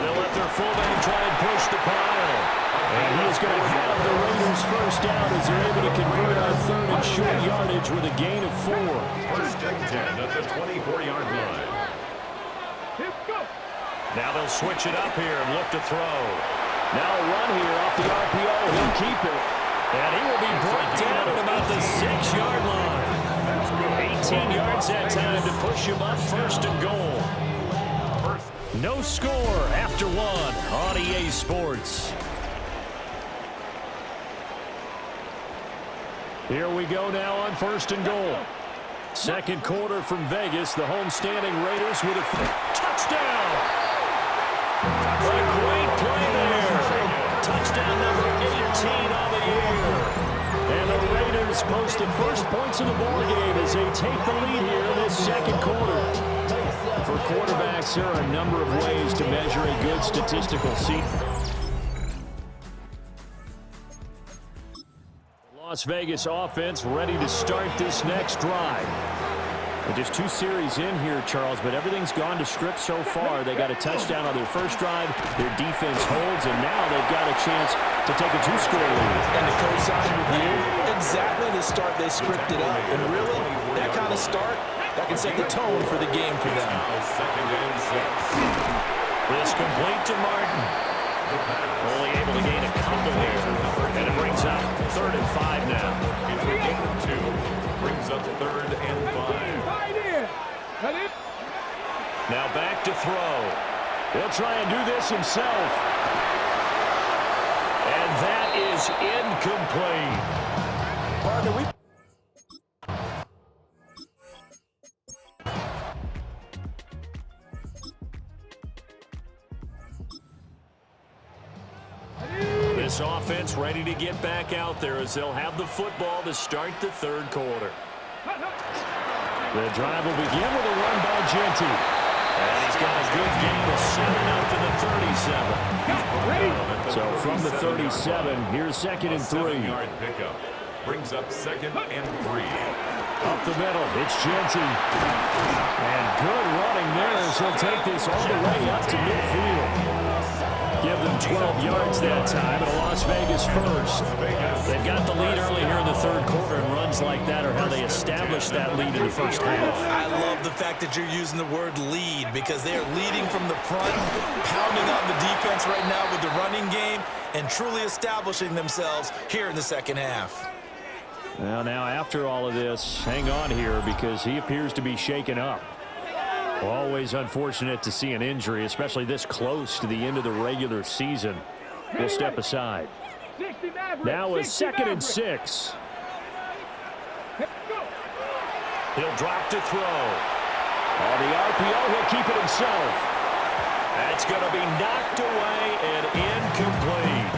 they'll let their fullback try and push the pile. And he is going to have the Raiders first down as they're able to convert on 3rd and short yardage with a gain of 4. First and 10 at the 24-yard line. Now they'll switch it up here and look to throw. Now a run here off the RPO. He'll keep it. And he will be brought down at about the 6-yard line. 18 yards that time to push him up 1st and goal. No score after 1 on EA Sports. Here we go now on 1st and goal. 2nd quarter from Vegas. The home-standing Raiders with a touchdown. What a great play there. Touchdown number 18 on the year. And the Raiders post the first points of the ballgame as they take the lead here in this 2nd quarter. For quarterbacks, there are a number of ways to measure a good statistical season. Las Vegas offense ready to start this next drive. Well, just 2 series in here, Charles, but everything's gone to script so far. They got a touchdown on their first drive. Their defense holds, and now they've got a chance to take a 2-score lead. And to coincide with you, exactly the start they scripted up. And really, that kind of start, that can set the tone for the game for them. Second and 6. This complete to Martin. Only able to gain a couple there. And it brings up 3rd and 5 now. It's a gain of 2. Brings up 3rd and 5. Now back to throw. He'll try and do this himself. And that is incomplete. this offense ready to get back out there as they'll have the football to start the third quarter. The drive will begin with a run by Genty. And he's got a good gain of 7 up to the 37. So from the 37, here's 2nd and 3. 7-yard pickup. Brings up 2nd and 3. Up the middle, it's Genty. And good running there as he'll take this all the way up to midfield. Give them 12 yards that time, and a Las Vegas first. They've got the lead early here in the third quarter, and runs like that are how they establish that lead in the first half. I love the fact that you're using the word lead because they're leading from the front, pounding on the defense right now with the running game, and truly establishing themselves here in the second half. Well, now after all of this, hang on here because he appears to be shaken up. Always unfortunate to see an injury, especially this close to the end of the regular season. We'll step aside. Now a 2nd and 6. He'll drop to throw. On the RPO, he'll keep it himself. That's going to be knocked away and incomplete.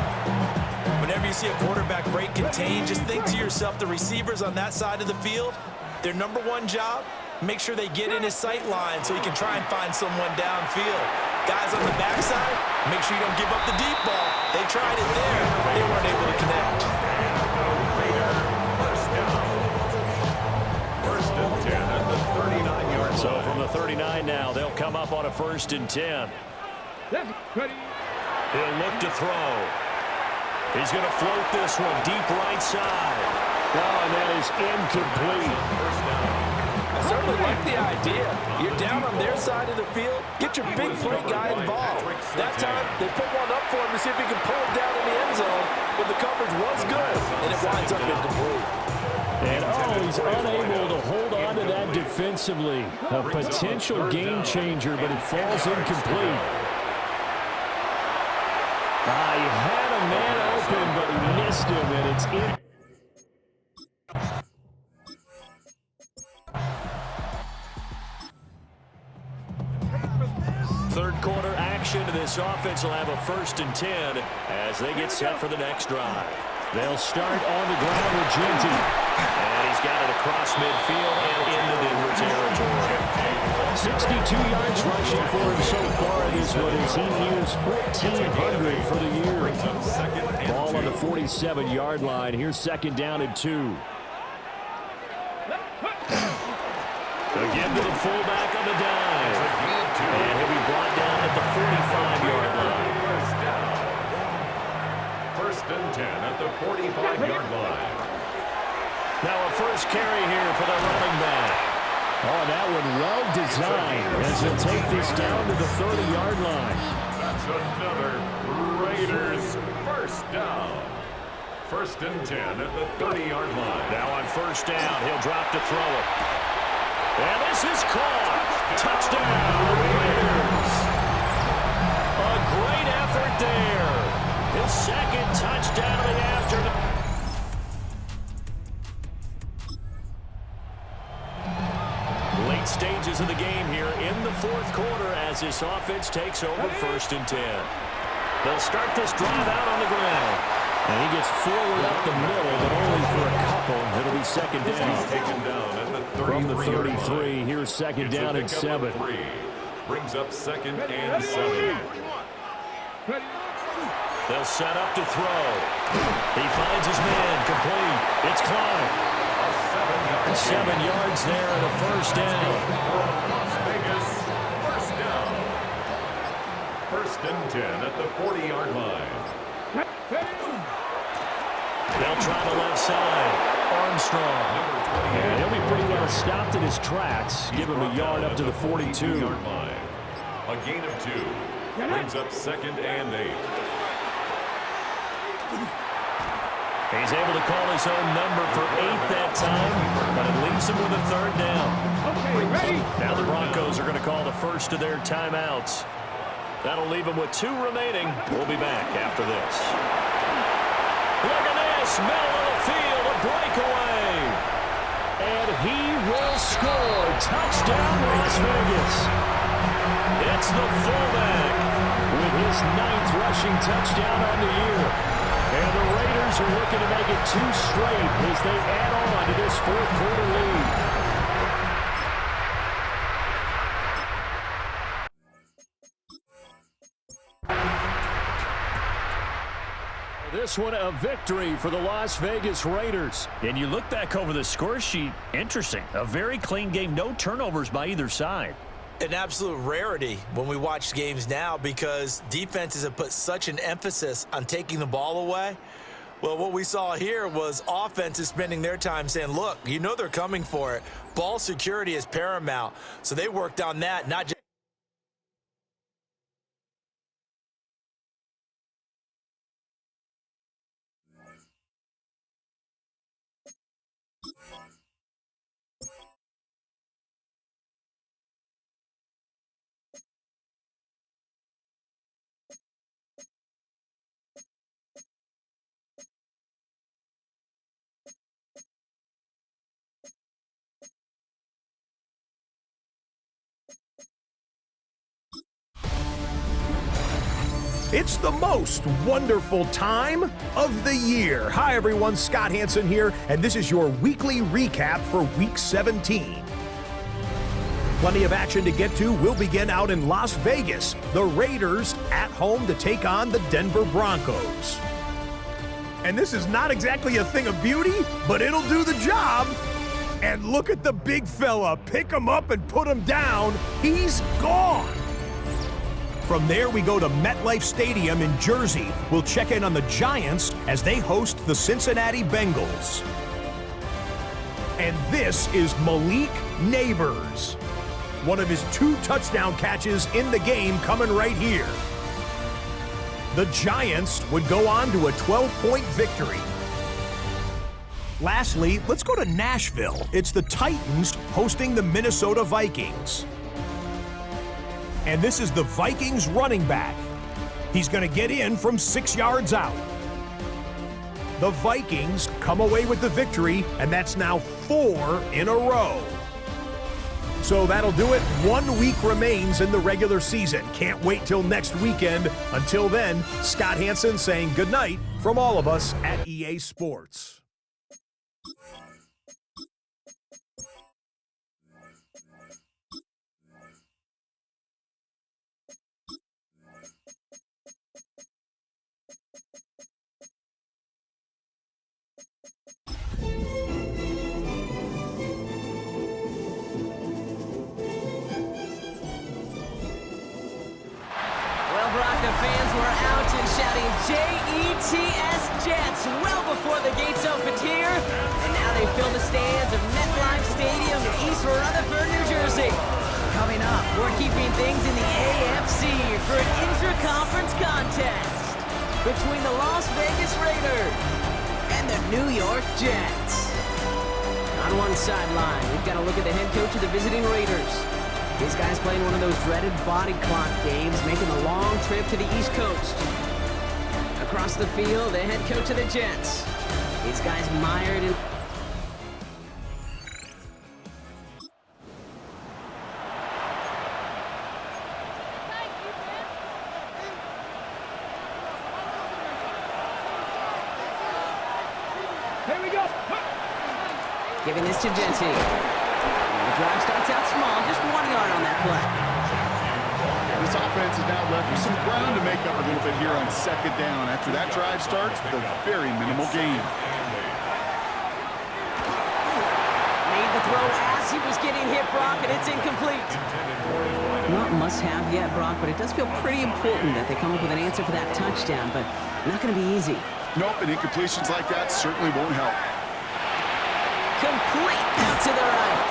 Whenever you see a quarterback break contain, just think to yourself, the receivers on that side of the field, their number one job, make sure they get in his sight line so he can try and find someone downfield. Guys on the backside, make sure you don't give up the deep ball. They tried it there. They weren't able to connect. First and 10 at the 39-yard line. So from the 39 now, they'll come up on a 1st and 10. He'll look to throw. He's going to float this one deep right side. Oh, and that is incomplete. I certainly like the idea. You're down on their side of the field. Get your big play guy involved. That time, they put one up for him to see if he can pull it down in the end zone. But the coverage was good, and it winds up incomplete. And he's unable to hold on to that defensively. A potential game changer, but it falls incomplete. He had a man open, but he missed him, and it's in. Third quarter action. This offense will have a 1st and 10 as they get set for the next drive. They'll start on the ground with Genty. And he's got it across midfield and into Denver territory. 62 yards rushing for him so far in this one as he nears 1,400 for the year. Ball on the 47-yard line. Here's 2nd down and 2. Again to the fullback on the dive. And he'll be brought down at the 45-yard line. First and 10 at the 45-yard line. Now a first carry here for the running back. Oh, that one well designed as he'll take this down to the 30-yard line. That's another Raiders first down. First and 10 at the 30-yard line. Now on first down, he'll drop to throw it. And this is caught. Touchdown, Raiders. A great effort there. His 2nd touchdown of the afternoon. Late stages of the game here in the fourth quarter as this offense takes over 1st and 10. They'll start this drive out on the ground. And he gets forward up the middle, but only for a couple. It'll be 2nd down. Taken down at the 33 From the 33, here's 2nd down and 7. Brings up 2nd and 7. They'll set up to throw. He finds his man, complete. It's Clyde. 7 yards there and a first down. Las Vegas, first down. First and 10 at the 40-yard line. They'll try the left side. Armstrong. And he'll be pretty well stopped in his tracks. Give him a yard up to the 42. Line. A gain of 2. Brings up 2nd and 8. He's able to call his own number for 8 that time, but it leaves him with a 3rd down. Okay, ready? Now the Broncos are going to call the first of their timeouts. That'll leave him with 2 remaining. We'll be back after this. Look at this, middle of the field, a breakaway. And he will score. Touchdown, Las Vegas. It's the fullback with his 9th rushing touchdown on the year. And the Raiders are looking to make it 2 straight as they add on to this fourth-quarter lead. This one a victory for the Las Vegas Raiders. And you look back over the score sheet, interesting. A very clean game, no turnovers by either side. An absolute rarity when we watch games now because defenses have put such an emphasis on taking the ball away. Well, what we saw here was offenses spending their time saying, look, you know they're coming for it. Ball security is paramount. So they worked on that, not just It's the most wonderful time of the year. Hi, everyone. Scott Hansen here, and this is your weekly recap for Week 17. Plenty of action to get to. We'll begin out in Las Vegas. The Raiders at home to take on the Denver Broncos. And this is not exactly a thing of beauty, but it'll do the job. And look at the big fella. Pick him up and put him down. He's gone. From there, we go to MetLife Stadium in Jersey. We'll check in on the Giants as they host the Cincinnati Bengals. And this is Malik Neighbors. One of his 2 touchdown catches in the game coming right here. The Giants would go on to a 12-point victory. Lastly, let's go to Nashville. It's the Titans hosting the Minnesota Vikings. And this is the Vikings running back. He's going to get in from 6 yards out. The Vikings come away with the victory, and that's now 4 in a row. So that'll do it. 1 week remains in the regular season. Can't wait till next weekend. Until then, Scott Hansen saying goodnight from all of us at EA Sports. Bronco fans were out and shouting J-E-T-S Jets well before the gates opened here, and now they fill the stands of MetLife Stadium in East Rutherford, New Jersey. Coming up, we're keeping things in the AFC for an intra-conference contest between the Las Vegas Raiders and the New York Jets. On one sideline, we've got to look at the head coach of the visiting Raiders. These guys playing one of those dreaded body clock games, making the long trip to the East Coast. Across the field, the head coach of the Jets. These guys mired in... Here we go. Giving this to Genty. The drive starts out small, just 1 yard on that play. This offense is now left with some ground to make up a little bit here on 2nd down. After that drive starts, with a very minimal gain. Made the throw as he was getting hit, Brock, and it's incomplete. Not must-have yet, Brock, but it does feel pretty important that they come up with an answer for that touchdown, but not going to be easy. Nope, and incompletions like that certainly won't help. Complete out to the right.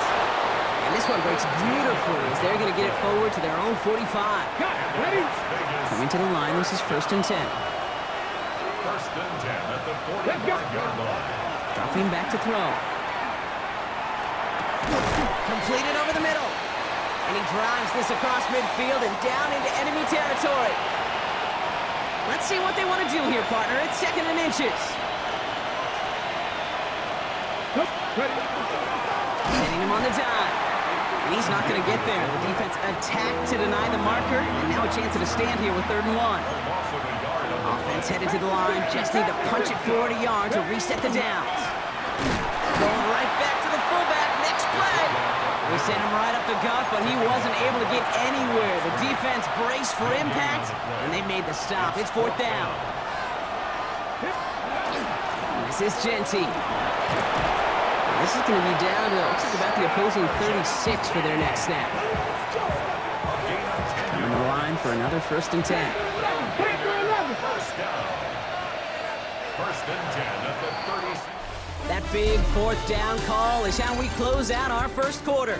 And this one breaks beautifully as they're going to get it forward to their own 45. Coming to the line, this is 1st and 10. 1st and 10 at the 40-yard line. Dropping back to throw. Completed over the middle. And he drives this across midfield and down into enemy territory. Let's see what they want to do here, partner. It's 2nd and inches. Hitting him on the dive. And he's not going to get there. The defense attacked to deny the marker, and now a chance at a stand here with 3rd and 1. Offense headed to the line. Just need to punch it 40 yards to reset the downs. Going right back to the fullback. Next play. They sent him right up the gut, but he wasn't able to get anywhere. The defense braced for impact, and they made the stop. It's 4th down. This is Genty. This is going to be down to, looks like about the opposing 36 for their next snap. Coming to the line for another 1st and 10. First down. 1st and 10 at the 36. That big 4th down call is how we close out our 1st quarter.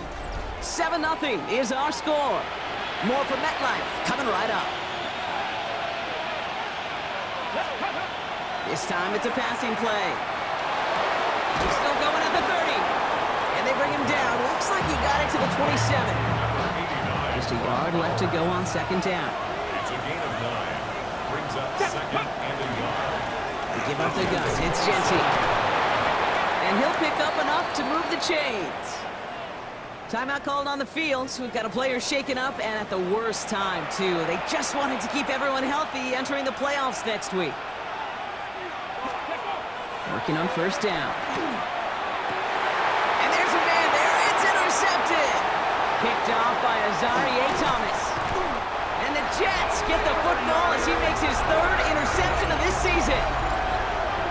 7-0 is our score. More from MetLife coming right up. This time it's a passing play. He's still going at the 30. And they bring him down. Looks like he got it to the 27. Just a yard left to go on 2nd down. It's a gain of 9. Brings up 2nd and a yard. They give up the guns. It's Genty. And he'll pick up enough to move the chains. Timeout called on the field, so we've got a player shaken up and at the worst time, too. They just wanted to keep everyone healthy entering the playoffs next week. Working on 1st down. And there's a man there. It's intercepted. Picked off by Azarie Thomas. And the Jets get the football as he makes his 3rd interception of this season.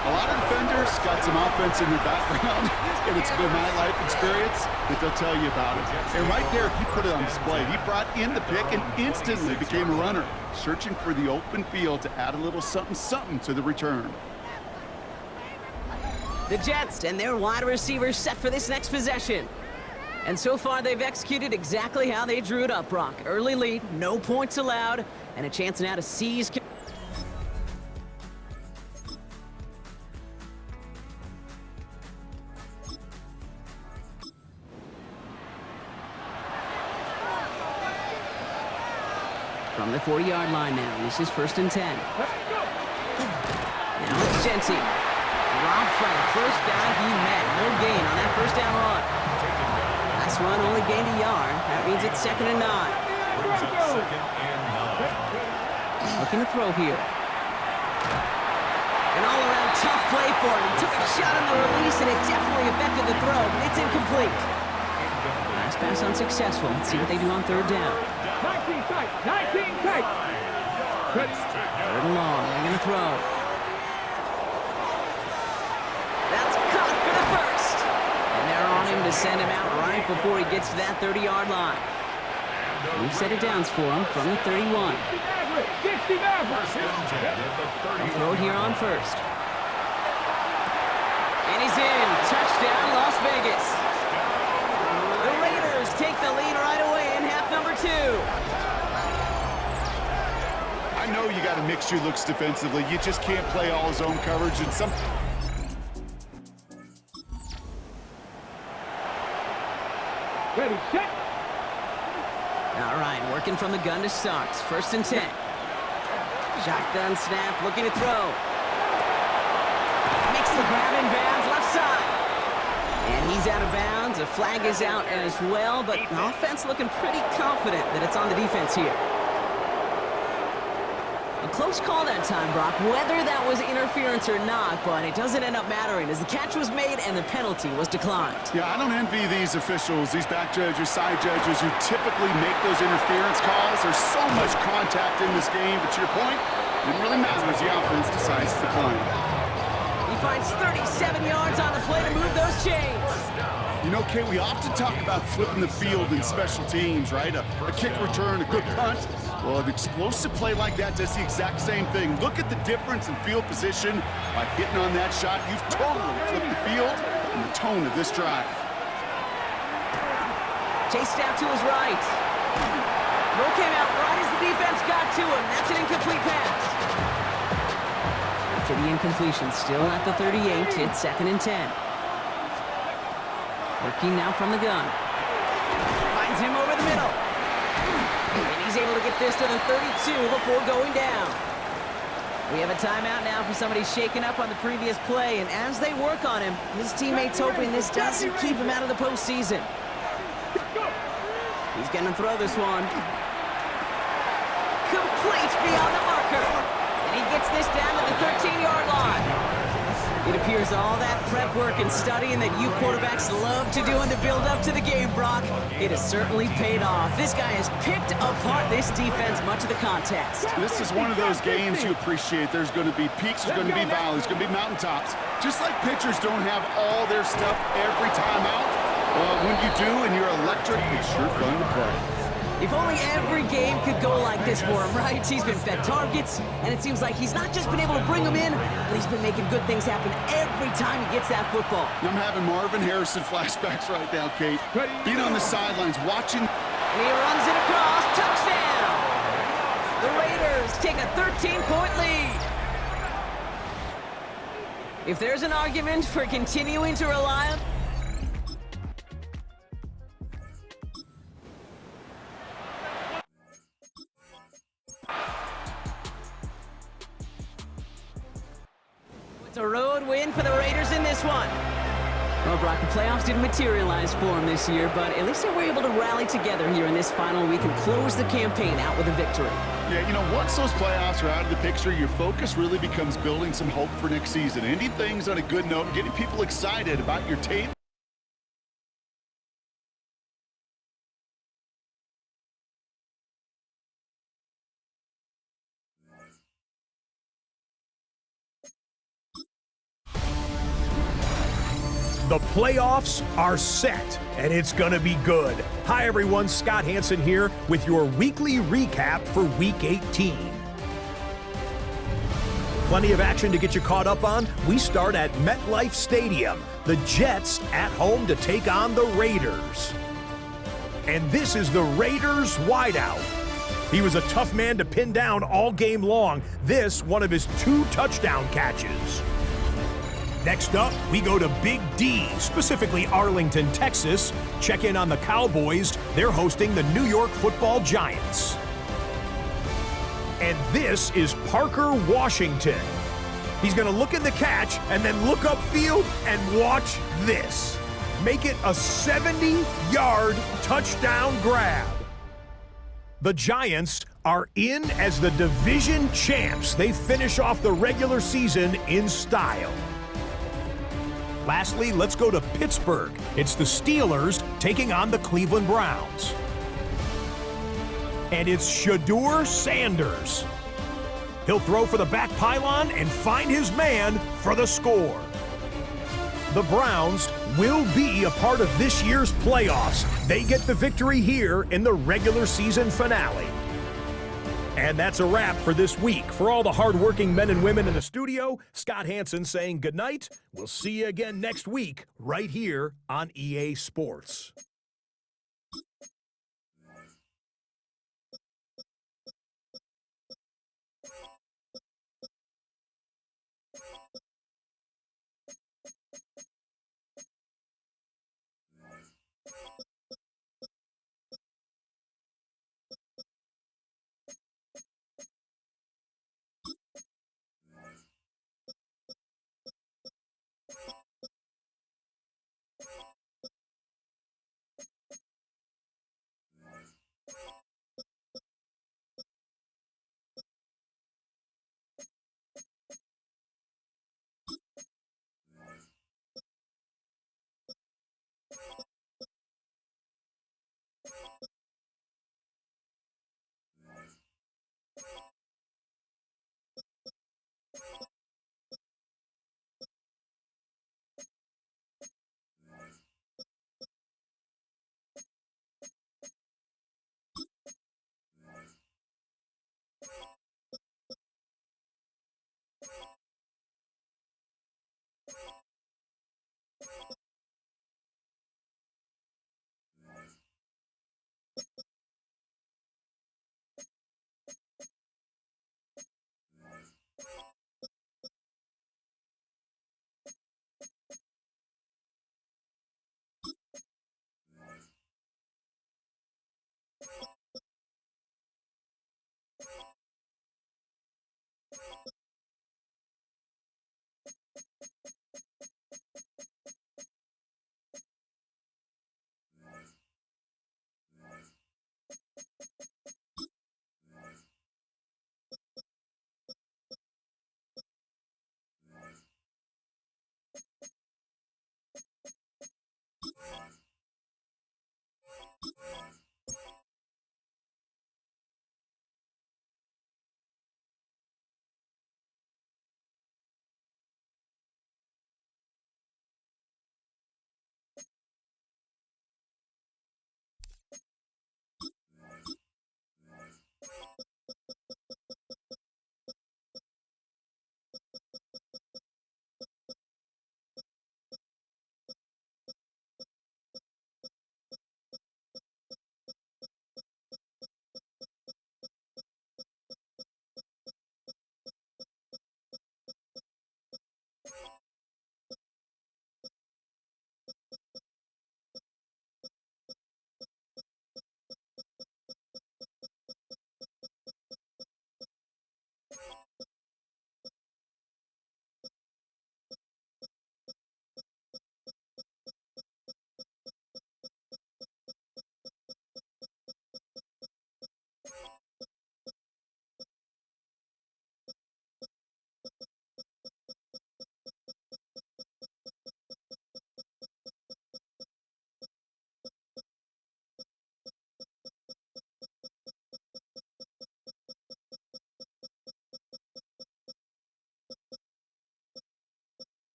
A lot of defenders got some offense in their background, and it's been my life experience that they'll tell you about it. And right there, he put it on display. He brought in the pick and instantly became a runner, searching for the open field to add a little something to the return. The Jets and their wide receivers set for this next possession. And so far, they've executed exactly how they drew it up, Brock. Early lead, no points allowed, and a chance now to seize. From the 40-yard line now, this is 1st and 10. Now it's Genty. Dropped by the first guy he met. No gain on that 1st down run. Last run only gained a yard. That means it's 2nd and 9. Brings up 2nd and 9. Looking to throw here. An all-around tough play for him. He took a shot on the release, and it definitely affected the throw, but it's incomplete. Last pass unsuccessful. Let's see what they do on 3rd down. 19 tight. 19 tight. 3rd and long. They're going to throw. That's caught for the 1st. And they're on him to send him out right before he gets to that 30-yard line. We've set it downs for him from the 31. They'll throw it here on 1st. And he's in. Touchdown, Las Vegas. The Raiders take the lead right away in half number 2. I know you got to mix your looks defensively. You just can't play all zone coverage, and some. Ready, set. All right, working from the gun to start. 1st and 10. Shotgun snap, looking to throw. Makes the grab in bounds, left side. And he's out of bounds. A flag is out as well, but the offense looking pretty confident that it's on the defense here. A close call that time, Brock, whether that was interference or not, but it doesn't end up mattering as the catch was made and the penalty was declined. Yeah, I don't envy these officials, these back judges, side judges who typically make those interference calls. There's so much contact in this game, but to your point, it didn't really matter as the offense decides to decline. He finds 37 yards on the play to move those chains. You know, Kay, we often talk about flipping the field in special teams, right? A kick return, a good punt. Well, an explosive play like that does the exact same thing. Look at the difference in field position. By hitting on that shot, you've totally flipped the field and the tone of this drive. Chased out to his right. Throw came out right as the defense got to him. That's an incomplete pass. After the incompletion, still at the 38, it's 2nd and 10. Working now from the gun. Finds him over the middle. And he's able to get this to the 32 before going down. We have a timeout now for somebody shaken up on the previous play, and as they work on him, his teammates hoping this doesn't keep him out of the postseason. He's going to throw this one. Complete beyond the marker. And he gets this down to the 13-yard line. It appears all that prep work and studying that you quarterbacks love to do in the build-up to the game, Brock, it has certainly paid off. This guy has picked apart this defense much of the contest. This is one of those games you appreciate. There's going to be peaks, there's going to be valleys, there's going to be mountaintops. Just like pitchers don't have all their stuff every time out, when you do and you're electric, it's sure fun to play. If only every game could go like this for him, right? He's been fed targets, and it seems like he's not just been able to bring them in, but he's been making good things happen every time he gets that football. I'm having Marvin Harrison flashbacks right now, Kate. Being on the sidelines, watching. And he runs it across. Touchdown! The Raiders take a 13-point lead. If there's an argument for continuing to rely on... It's a road win for the Raiders in this one. Well, Brock, the playoffs didn't materialize for them this year, but at least they were able to rally together here in this final week and close the campaign out with a victory. Yeah, you know, once those playoffs are out of the picture, your focus really becomes building some hope for next season. Ending things on a good note and getting people excited about your tape. The playoffs are set, and it's going to be good. Hi, everyone. Scott Hansen here with your weekly recap for Week 18. Plenty of action to get you caught up on. We start at MetLife Stadium. The Jets at home to take on the Raiders. And this is the Raiders wideout. He was a tough man to pin down all game long. This, one of his 2 touchdown catches. Next up, we go to Big D, specifically Arlington, Texas. Check in on the Cowboys. They're hosting the New York Football Giants. And this is Parker Washington. He's going to look at the catch and then look upfield and watch this. Make it a 70-yard touchdown grab. The Giants are in as the division champs. They finish off the regular season in style. Lastly, let's go to Pittsburgh. It's the Steelers taking on the Cleveland Browns. And it's Shedeur Sanders. He'll throw for the back pylon and find his man for the score. The Browns will be a part of this year's playoffs. They get the victory here in the regular season finale. And that's a wrap for this week. For all the hardworking men and women in the studio, Scott Hansen saying goodnight. We'll see you again next week right here on EA Sports.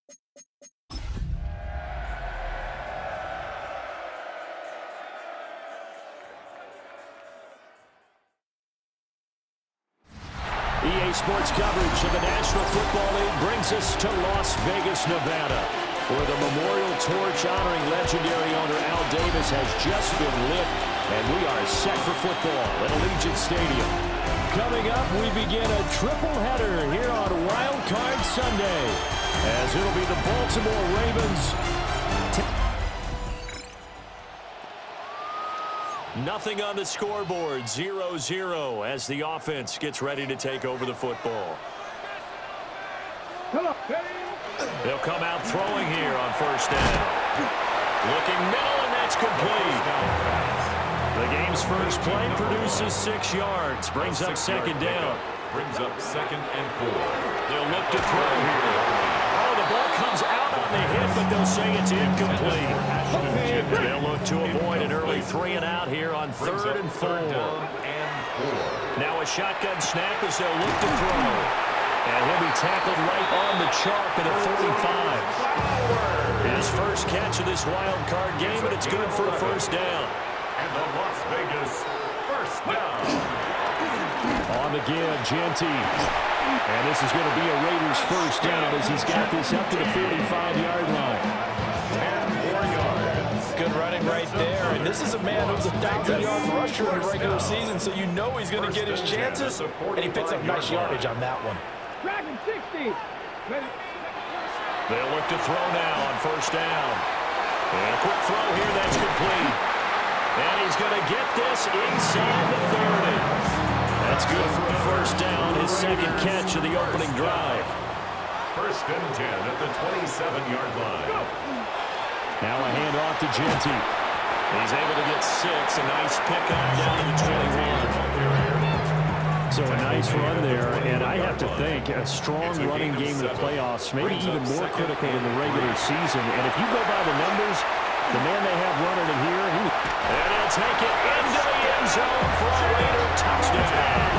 EA Sports coverage of the National Football League brings us to Las Vegas, Nevada, where the memorial torch honoring legendary owner Al Davis has just been lit, and we are set for football at Allegiant Stadium. Coming up, we begin a triple header here on Wild Card Sunday, as it'll be the Baltimore Ravens. Nothing on the scoreboard, 0-0 as the offense gets ready to take over the football. They'll come out throwing here on first down. Looking middle, and that's complete. The game's first play produces 6 yards, brings up second down. Brings up 2nd and 4. They'll look to throw here. Oh, the ball comes out on the hit, but they'll say it's incomplete. They'll look to avoid an early 3-and-out here on 3rd and 4. Now a shotgun snap as they'll look to throw. And he'll be tackled right on the chalk at a 45. His first catch of this wild card game, and it's good for a first down. And the Las Vegas first down. On the give, Genty. And this is going to be a Raiders first down as he's got this up to the 45-yard line. 10 more yards. Good running right there. And this is a man who's a 1,000-yard rusher in the regular season, so you know he's going to get his chances. And he picks up nice yardage on that one. Dragon 60. They'll look to throw now on first down. And a quick throw here, that's complete. And he's going to get this inside the 30. That's good for a first down, his second catch of the opening drive. 1st and 10 at the 27-yard line. Now a handoff to Genty. He's able to get 6, a nice pickup down to the 21. So a nice run there, and I have to think a strong running game in the playoffs, maybe even more critical in the regular season. And if you go by the numbers, the man they have running in here, and he'll take it into the end zone for a Raider touchdown.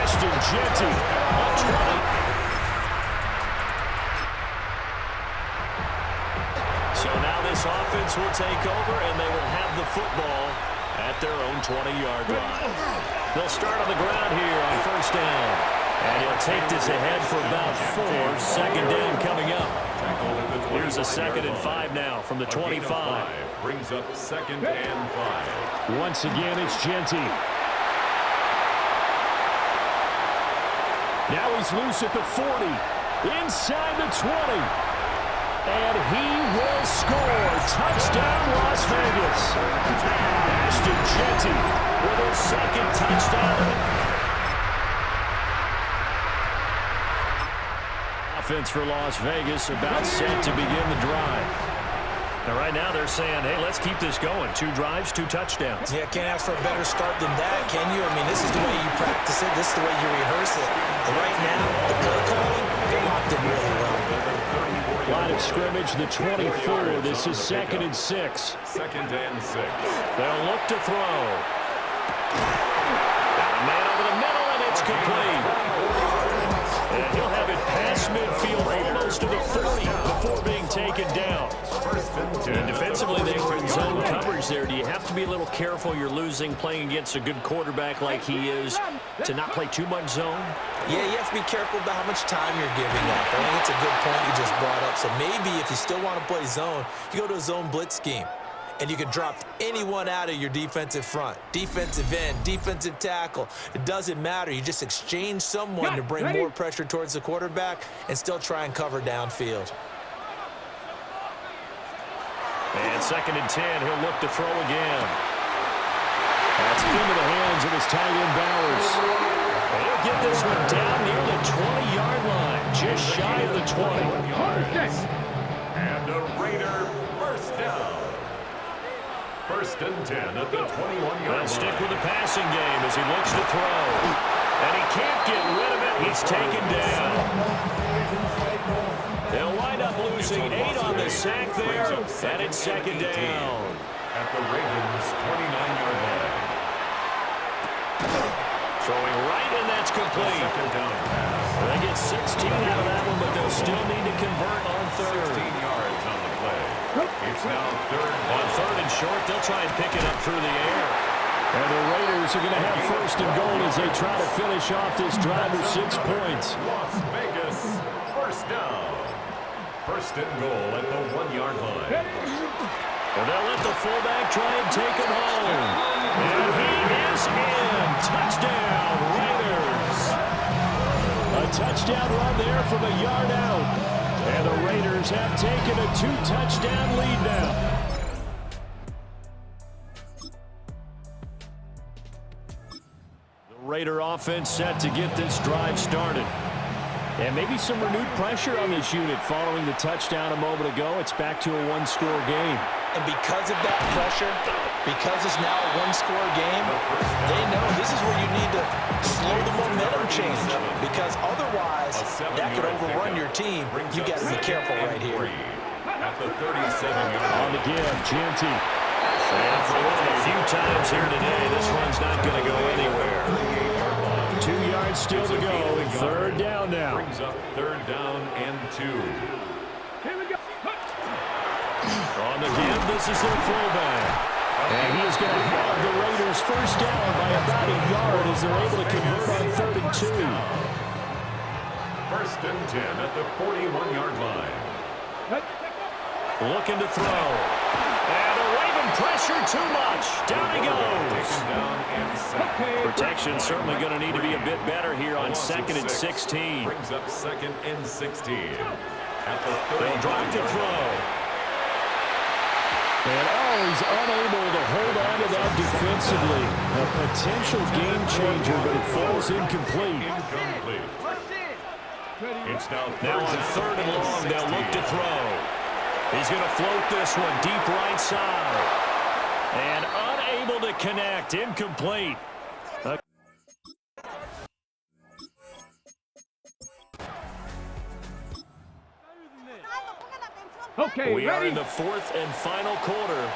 Ashton Genty on 20. So now this offense will take over, and they will have the football at their own 20-yard line. They'll start on the ground here on first down. And he'll take this ahead for about 4. Second down coming up. Here's a 2nd and 5 now from the 25. Brings up 2nd and 5. Once again, it's Genty. Now he's loose at the 40. Inside the 20. And he will score. Touchdown, Las Vegas. Ashton Genty with his second touchdown. Offense for Las Vegas about set to begin the drive. Now right now they're saying, hey, let's keep this going. 2 drives, 2 touchdowns. Yeah, can't ask for a better start than that, can you? I mean, this is the way you practice it. This is the way you rehearse it. But right now, the play calling, they're locked in really well. Line of scrimmage, the 24. This is 2nd and 6. 2nd and 6. They'll look to throw. Got a man over the middle, and it's complete. And he'll have it past midfield almost to the 40 before being taken down. And defensively, they were in zone coverage there. Do you have to be a little careful? You're losing playing against a good quarterback like he is to not play too much zone? Yeah, you have to be careful about how much time you're giving up. I think it's a good point you just brought up. So maybe if you still want to play zone, you go to a zone blitz scheme. And you can drop anyone out of your defensive front. Defensive end, defensive tackle. It doesn't matter. You just exchange someone to bring more pressure towards the quarterback and still try and cover downfield. And 2nd and 10, he'll look to throw again. That's into the hands of his tight end Bowers. And he'll get this one down near the 20-yard line, just shy of the 20. And a Raider first down. 1st and 10 at the 21-yard line. Stick with the passing game as he looks to throw. And he can't get rid of it. He's taken down. They'll wind up losing 8 on the sack there. And it's 2nd down. At the Ravens' 29-yard line. Throwing right, and that's complete. Second down pass. They get 16 out of that one, but they'll still need to It's now On third and short, they'll try and pick it up through the air. And the Raiders are going to have first and goal as they try to finish off this drive with 6 points. Las Vegas, first down. First and goal at the 1-yard line. And they'll let the fullback try and take him home. And he is in. Touchdown, Raiders. A touchdown run there from a yard out. And the Raiders have taken a 2-touchdown lead now. Raider offense set to get this drive started. And maybe some renewed pressure on this unit following the touchdown a moment ago. It's back to a 1-score game. And because of that pressure, because it's now a 1-score game, they know this is where you need to slow the momentum change. Because otherwise, that could overrun your team. You got to be careful right here. At the 37-yard on the give, Genty. And for one a few times here today, this one's not going to go anywhere. 2 yards still to go. Third down now. Brings up third down and 2. On the give, this is their fullback. And he is going to have the Raiders first down by about a yard as they're able to convert on third and 2. First and 10 at the 41-yard line. Looking to throw. And a Raven pressure too much. Down he goes. Protection certainly going to need to be a bit better here on 2nd and 16. Brings up 2nd and 16. They'll drive to throw. And he's unable to hold on to that defensively. A potential game changer, but it falls incomplete. It's now on third and long, they'll look to throw. He's going to float this one deep right side. And unable to connect. Incomplete. Okay, we are ready? in the 4th and final quarter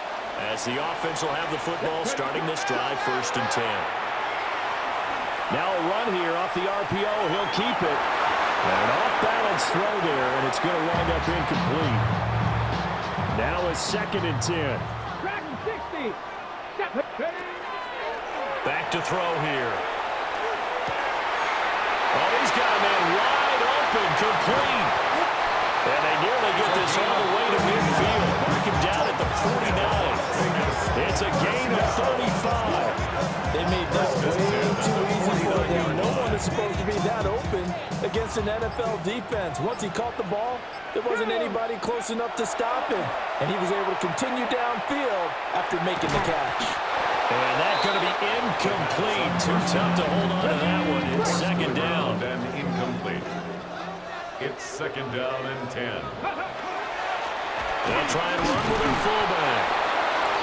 as the offense will have the football starting this drive, 1st and 10. Now a run here off the RPO. He'll keep it. An off-balance throw there, and it's going to wind up incomplete. Now a 2nd and 10. Back to throw here. Oh, he's got a man wide open, complete. And they nearly get this all the way to midfield. Mark him down at the 49. It's a gain of 35. They made that way too easy for them. No one is supposed to be that open against an NFL defense. Once he caught the ball, there wasn't anybody close enough to stop him. And he was able to continue downfield after making the catch. And that's going to be incomplete. Too tough to hold on to that one. It's 2nd down. And incomplete. It's 2nd down and 10. They'll try and run with their fullback.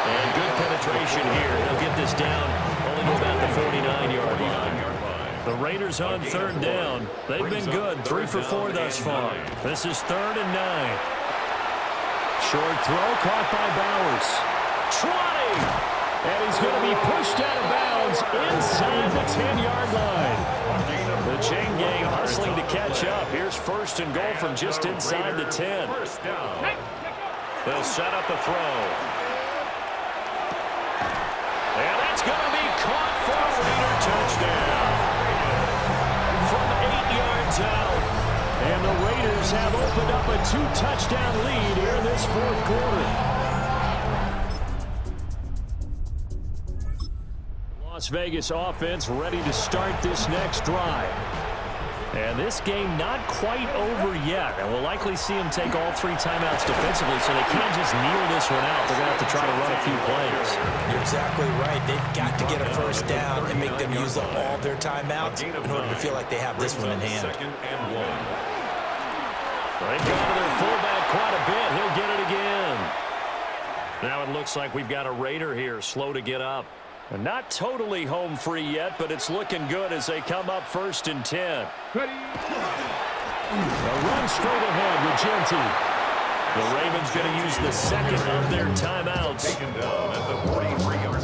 And good penetration here. They'll get this down only to about the 49-yard line. The Raiders on 3rd down. They've been good. 3 for 4 thus far. This is 3rd and 9. Short throw caught by Bowers. Trotting! And he's going to be pushed out of bounds inside the 10-yard line. The chain gang hustling to catch up. Here's 1st and goal from just inside the 10. They'll set up a throw. And that's going to be caught for a Raider touchdown. From 8 yards out. And the Raiders have opened up a 2-touchdown lead here in this 4th quarter. Las Vegas offense ready to start this next drive. And this game not quite over yet. And we'll likely see them take all 3 timeouts defensively, so they can't just kneel this one out. They're going to have to try to run a few plays. You're exactly right. They've got to get a first down and make them use up all their timeouts in order to feel like they have this one in hand. 2nd and 1. They've gone to their fullback quite a bit. He'll get it again. Now it looks like we've got a Raider here, slow to get up. And not totally home free yet, but it's looking good as they come up 1st and 10. Ready? A run straight ahead with Genty. The Ravens going to use the 2nd of their timeouts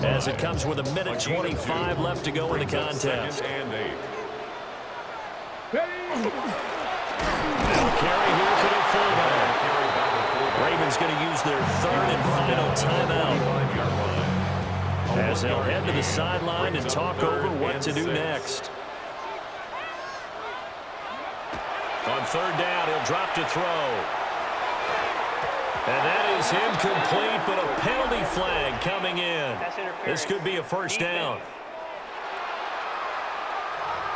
as it comes with 1:25 left to go in the contest. Carry here for the fullback. Ravens going to use their 3rd and as they'll head to the sideline and talk over what to do next. On third down, he'll drop to throw. And that is incomplete, but a penalty flag coming in. This could be a first down.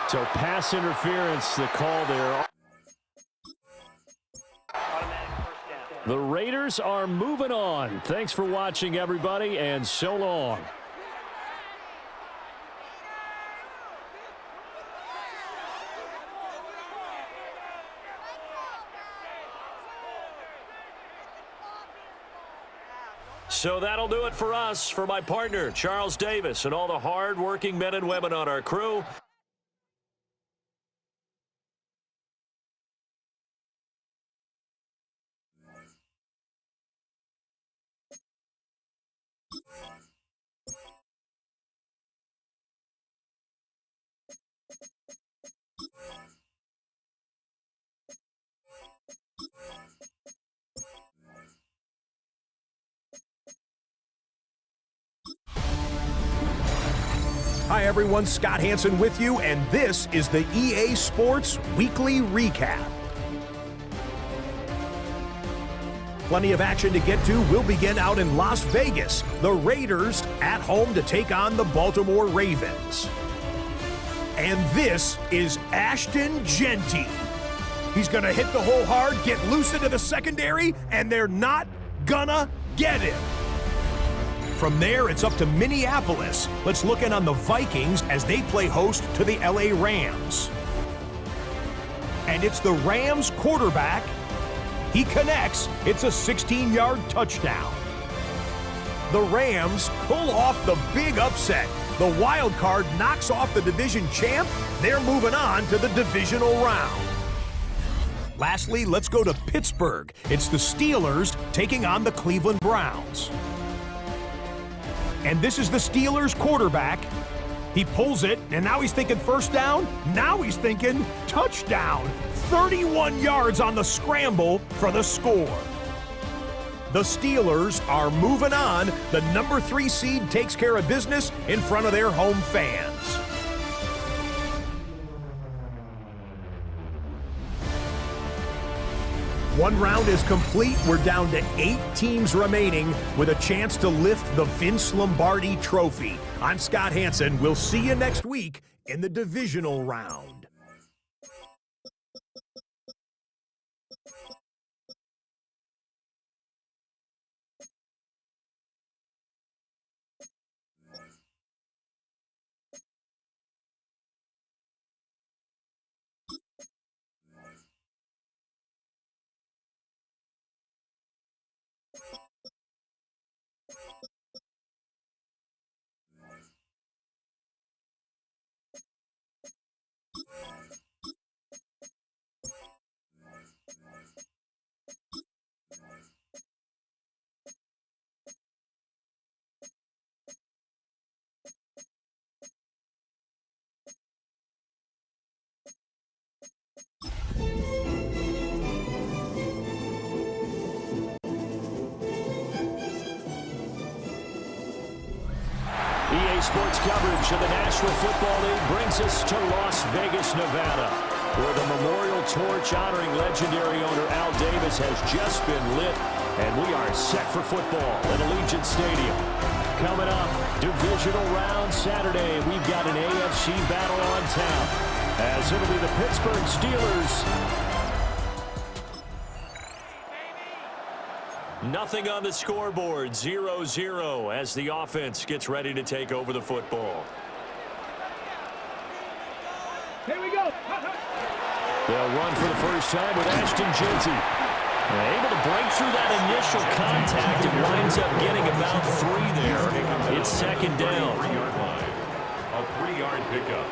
So pass interference, the call there. The Raiders are moving on. Thanks for watching, everybody, and so long. So that'll do it for us. For my partner, Charles Davis, and all the hard-working men and women on our crew, Hi everyone, Scott Hansen with you, and this is the EA Sports Weekly Recap. Plenty of action to get to. We'll begin out in Las Vegas. The Raiders at home to take on the Baltimore Ravens. And this is Ashton Genty. He's going to hit the hole hard, get loose into the secondary, and they're not gonna get him. From there, it's up to Minneapolis. Let's look in on the Vikings as they play host to the LA Rams. And it's the Rams quarterback. He connects. It's a 16-yard touchdown. The Rams pull off the big upset. The wild card knocks off the division champ. They're moving on to the divisional round. Lastly, let's go to Pittsburgh. It's the Steelers taking on the Cleveland Browns. And this is the Steelers quarterback. He pulls it, and now he's thinking first down. Now he's thinking touchdown. 31 yards on the scramble for the score. The Steelers are moving on. The number 3 seed takes care of business in front of their home fans. One round is complete. We're down to 8 teams remaining with a chance to lift the Vince Lombardi Trophy. I'm Scott Hansen. We'll see you next week in the divisional round. EA Sports coverage of the National Football League brings us to Las Vegas, Nevada, where the memorial torch honoring legendary owner Al Davis has just been lit, and we are set for football at Allegiant Stadium. Coming up, divisional round Saturday, we've got an AFC battle on tap, as it'll be the Pittsburgh Steelers. Nothing on the scoreboard, 0-0 as the offense gets ready to take over the football. Here we go. They'll run for the first time with Ashton Genty. Able to break through that initial contact and winds up getting about 3 there. It's second down. A 3-yard pickup.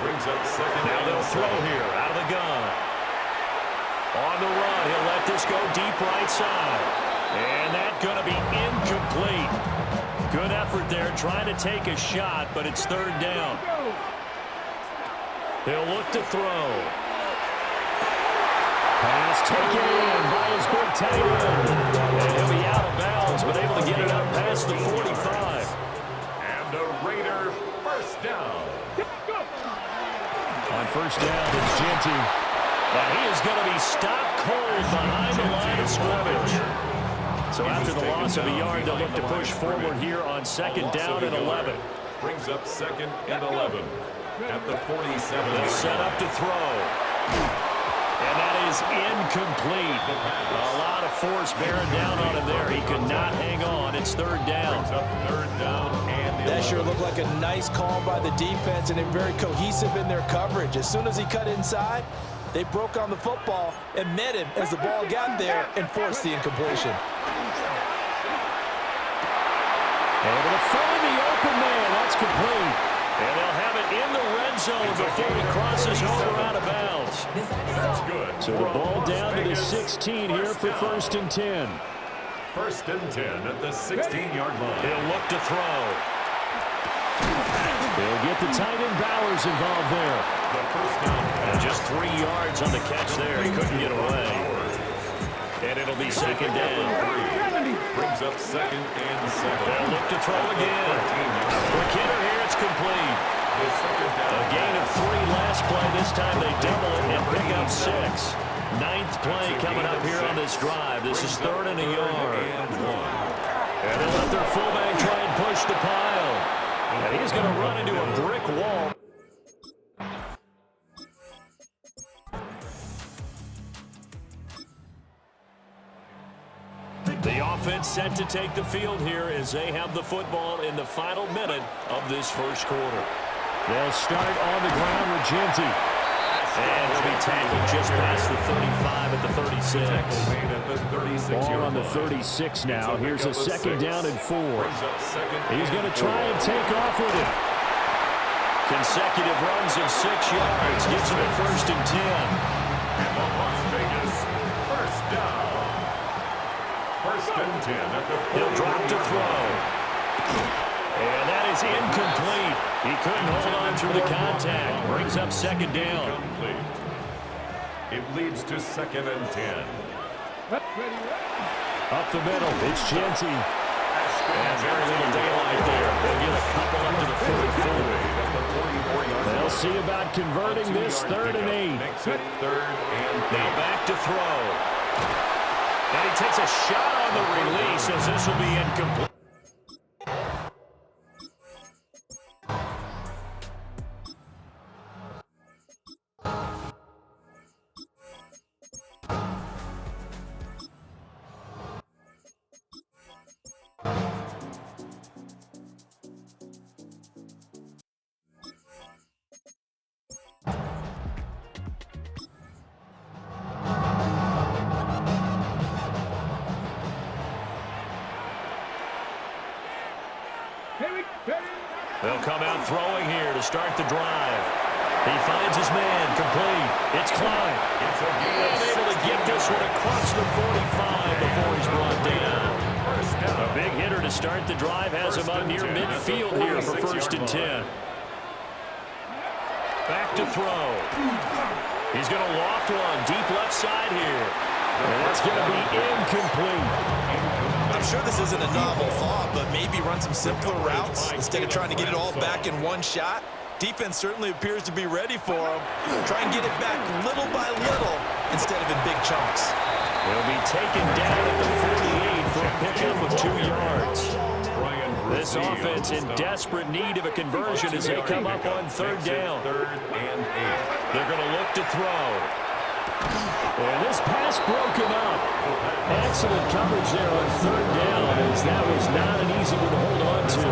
Brings up second down. Now they'll throw here out of the gun. On the run, he'll let this go deep right side. And that's going to be incomplete. Good effort there trying to take a shot, but it's third down. He'll look to throw. Pass taken in by his big tight end. And he'll be out of bounds, but able to get it up past the 45. And And a Raider first down. On first down, it's Genty. And he is going to be stopped cold behind the line of scrimmage. So after the loss of a yard, they'll look to push forward here on second down and 11. Brings up second and 11 at the 47. They'll set up to throw. And that is incomplete. A lot of force bearing down on him there. He could not hang on. It's third down. Third down and That sure looked like a nice call by the defense, and they're very cohesive in their coverage. As soon as he cut inside, they broke on the football and met him as the ball got there and forced the incompletion. Able to find the open man. That's complete. And they'll have it in the red zone before he crosses over out of bounds. That's good. So the ball down to the 16 here for first and 10. First and 10 at the 16-yard line. He'll look to throw. They'll get the tight end Bowers involved there. The first down. And just 3 yards on the catch there. He couldn't get away. And it'll be second down. Brings up second and 7. They'll look to throw again. For Kidder here, it's complete. A gain of 3 last play. This time they double it and pick up 6. 9th play coming up here on this drive. This is third and a yard. And they'll let their fullback try and push the pile. And he's going to run into a brick wall. The offense set to take the field here as they have the football in the final minute of this first quarter. They'll start on the ground with Genty. And he'll be tackled just past the 35 at the 36. Ball on the 36 now. Here's a second down and 4. He's going to try and take off with it. Consecutive runs of 6 yards. Gets him at first and 10. And the Las Vegas first down. First and 10 at the 40. He'll drop to throw. And that is incomplete. He couldn't hold on through the contact. Brings up second down. Complete. It leads to second and 10. Up the middle, it's Genty. And very little daylight there. They'll get a couple up to the 44. They'll see about converting this third and 8. Makes it third and 8. Now back to throw. And he takes a shot on the release as this will be incomplete. They'll come out throwing here to start the drive. He finds his man, complete. It's Klein. And able to get this one across the 45 before he's brought down. A big hitter to start the drive has him up near midfield here for first and 10. Back to throw. He's going to loft one deep left side here. And that's going to be incomplete. I'm sure this isn't a novel thought, but maybe run some simpler routes instead of trying to get it all back in one shot. Defense certainly appears to be ready for him. Try and get it back little by little instead of in big chunks. He'll be taken down at the 48 for a pickup of 2 yards. This offense in desperate need of a conversion as they come up on third down. They're going to look to throw. And this pass broken up. Excellent coverage there on third down as that was not an easy one to hold on to.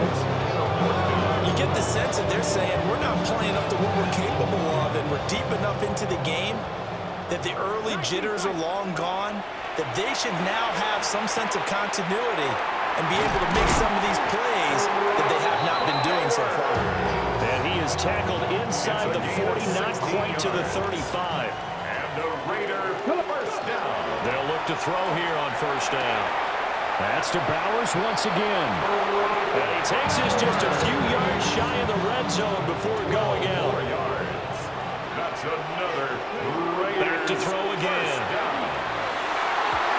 You get the sense that they're saying we're not playing up to what we're capable of and we're deep enough into the game that the early jitters are long gone, that they should now have some sense of continuity and be able to make some of these plays that they have not been doing so far. And he is tackled inside the 40, not quite to the 35. The Raider first down. They'll look to throw here on first down. That's to Bowers once again. And he takes this just a few yards shy of the red zone before going out. 4 yards. That's another Raiders. Back to throw again.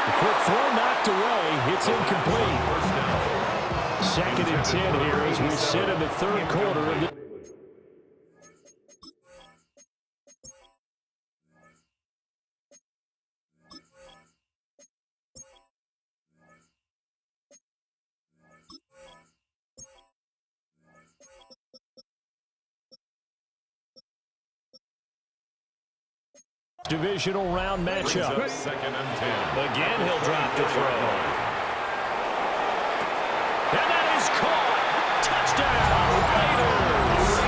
The quick throw knocked away. It's incomplete. 2nd and 10 here as we sit in the third quarter of the divisional round matchup. 2nd and 10. Again, he'll drop the throw. And that is caught. Touchdown, Raiders.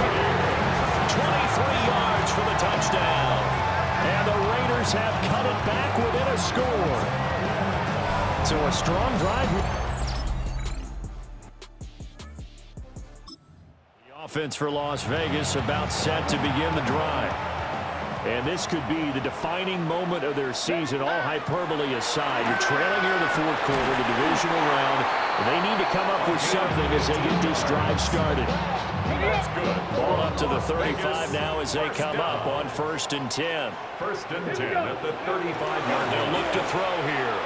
23 yards for the touchdown. And the Raiders have cut it back within a score. So a strong drive. The offense for Las Vegas about set to begin the drive. And this could be the defining moment of their season, all hyperbole aside. You're trailing here in the fourth quarter, the divisional round. And they need to come up with something as they get this drive started. That's good. Ball up to the 35 now as they come up on 1st and 10. 1st and 10 at the 35-yard They'll line. look to throw here.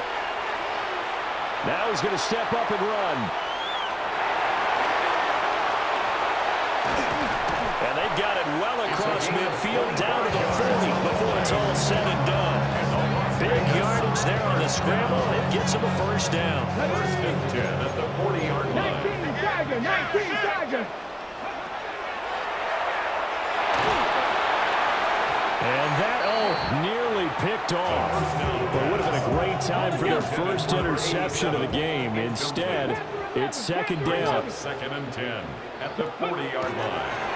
Now he's going to step up and run. And they've got it well across midfield down to the 30 before it's all said and done. Big yardage there on the scramble. It gets him a first down. 1st and 10 at the 40-yard line. 19 Tiger. And that, nearly picked off. But it would have been a great time for their first interception of the game. Instead, it's 2nd down. 2nd and 10 at the 40-yard line.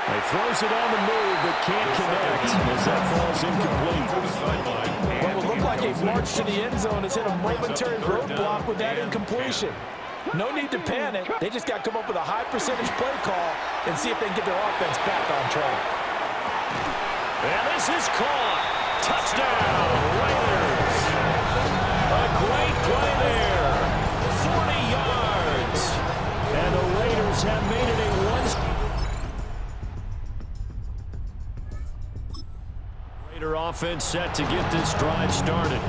He throws it on the move, but can't connect as that falls incomplete. To the sideline. What will look like a march to the end zone has hit a momentary roadblock with that incompletion. No need to panic. They just got to come up with a high percentage play call and see if they can get their offense back on track. And this is caught. Touchdown, Raiders. A great play there. 40 yards. And the Raiders have made it a one. Raider offense set to get this drive started.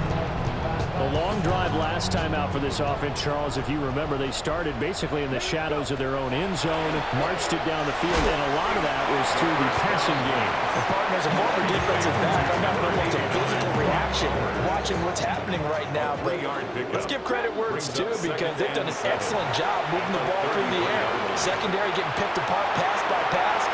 A long drive last time out for this offense, Charles. If you remember, they started basically in the shadows of their own end zone, marched it down the field, and a lot of that was through the passing game. Well, partner, as a former defensive back, I'm not almost a physical reaction watching what's happening right now. But let's give credit where it's due because they've done an excellent job moving the ball through the air. Secondary getting picked apart pass by pass.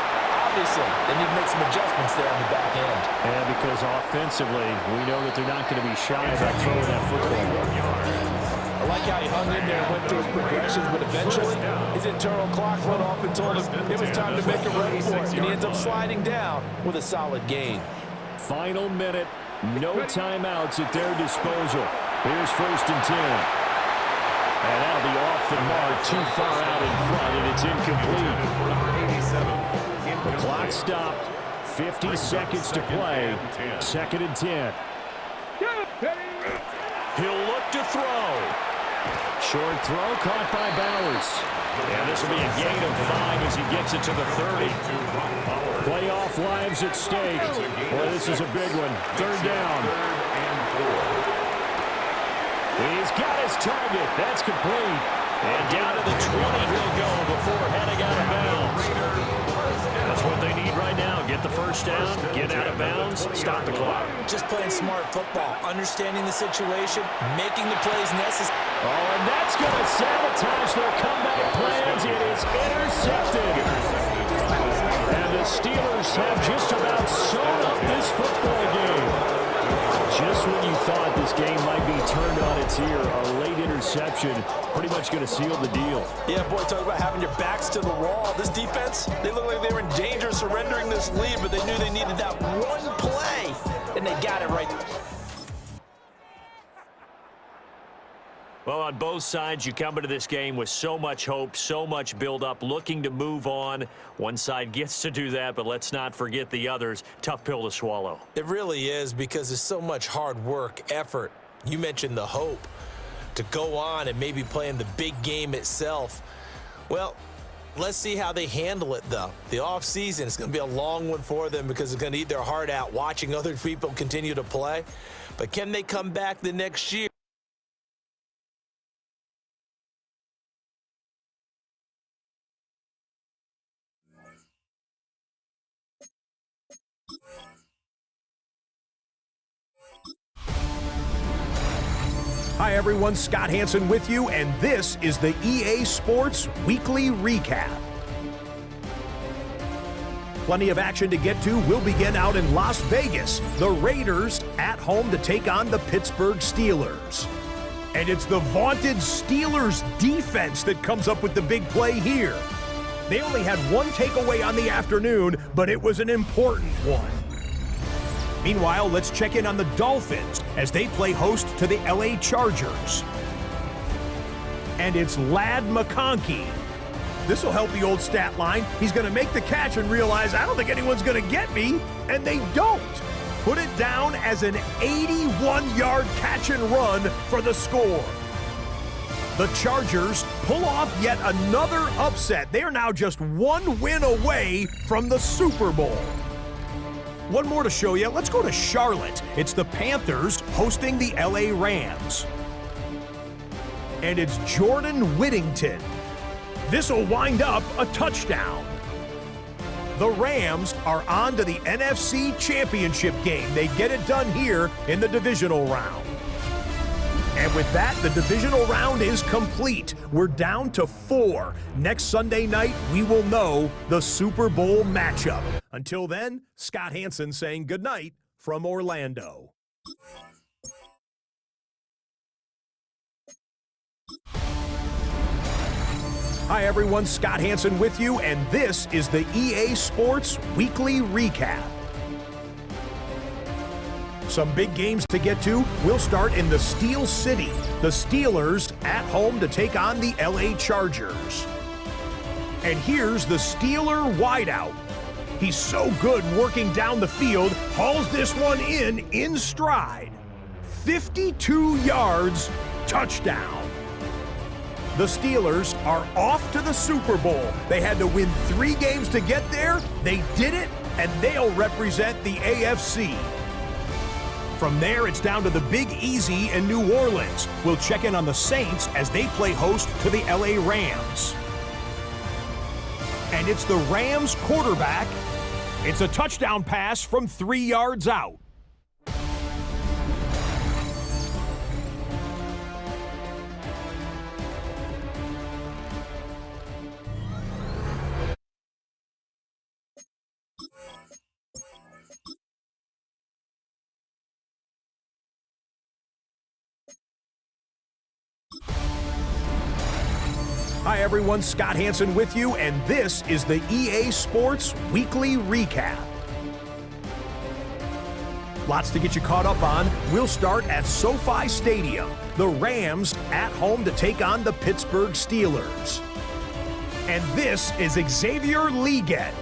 Obviously, they need to make some adjustments there on the back end. And because offensively, we know that they're not going to be shy about throwing that football. I like how he hung in there and went through his progressions, but eventually his internal clock went off and told him it was time to make a run for it. And he ends up sliding down with a solid gain. Final minute, no timeouts at their disposal. Here's 1st and 10. And that'll be off the mark, too far out in front, and it's incomplete. The clock stopped, 50 seconds to play, 2nd and 10. He'll look to throw. Short throw caught by Bowers. And this will be a gain of 5 as he gets it to the 30. Playoff lives at stake. Boy, this is a big one. 3rd down. He's got his target. That's complete. And down to the 20 he'll go before heading out of bounds. That's what they need right now. Get the first down, get out of bounds, stop the clock. Just playing smart football, understanding the situation, making the plays necessary. Oh, and that's going to sabotage their comeback plans. It is intercepted. And the Steelers have just about sewn up this football game. Just when you thought this game might be turned on its ear, a late interception pretty much going to seal the deal. Yeah, boy, talk about having your backs to the wall. This defense, they look like they were in danger of surrendering this lead, but they knew they needed that one play, and they got it right. Well, on both sides, you come into this game with so much hope, so much build-up, looking to move on. One side gets to do that, but let's not forget the others. Tough pill to swallow. It really is because there's so much hard work, effort. You mentioned the hope to go on and maybe play in the big game itself. Well, let's see how they handle it, though. The offseason is going to be a long one for them because it's going to eat their heart out watching other people continue to play. But can they come back the next year? Hi everyone, Scott Hansen with you, and this is the EA Sports Weekly Recap. Plenty of action to get to. We'll begin out in Las Vegas. The Raiders at home to take on the Pittsburgh Steelers. And it's the vaunted Steelers defense that comes up with the big play here. They only had one takeaway on the afternoon, but it was an important one. Meanwhile, let's check in on the Dolphins as they play host to the LA Chargers. And it's Ladd McConkey. This will help the old stat line. He's going to make the catch and realize, I don't think anyone's going to get me, and they don't. Put it down as an 81-yard catch and run for the score. The Chargers pull off yet another upset. They are now just one win away from the Super Bowl. One more to show you. Let's go to Charlotte. It's the Panthers hosting the LA Rams. And it's Jordan Whittington. This will wind up a touchdown. The Rams are on to the NFC Championship game. They get it done here in the divisional round. And with that, the divisional round is complete. We're down to 4. Next Sunday night, we will know the Super Bowl matchup. Until then, Scott Hansen saying goodnight from Orlando. Hi everyone, Scott Hansen with you, and this is the EA Sports Weekly Recap. Some big games to get to. We'll start in the Steel City. The Steelers at home to take on the LA Chargers. And here's the Steeler wideout. He's so good working down the field, hauls this one in stride. 52 yards, touchdown. The Steelers are off to the Super Bowl. They had to win 3 games to get there. They did it, and they'll represent the AFC. From there, it's down to the Big Easy in New Orleans. We'll check in on the Saints as they play host to the LA Rams. And it's the Rams quarterback. It's a touchdown pass from 3 yards out. Hi everyone, Scott Hansen with you, and this is the EA Sports Weekly Recap. Lots to get you caught up on. We'll start at SoFi Stadium. The Rams at home to take on the Pittsburgh Steelers. And this is Xavier Leggett.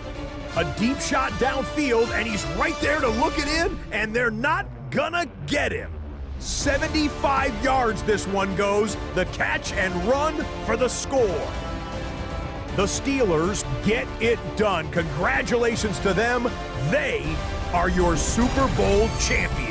A deep shot downfield, and he's right there to look it in, and they're not gonna get him. 75 yards this one goes, the catch and run for the score. The Steelers get it done. Congratulations to them. They are your Super Bowl champions.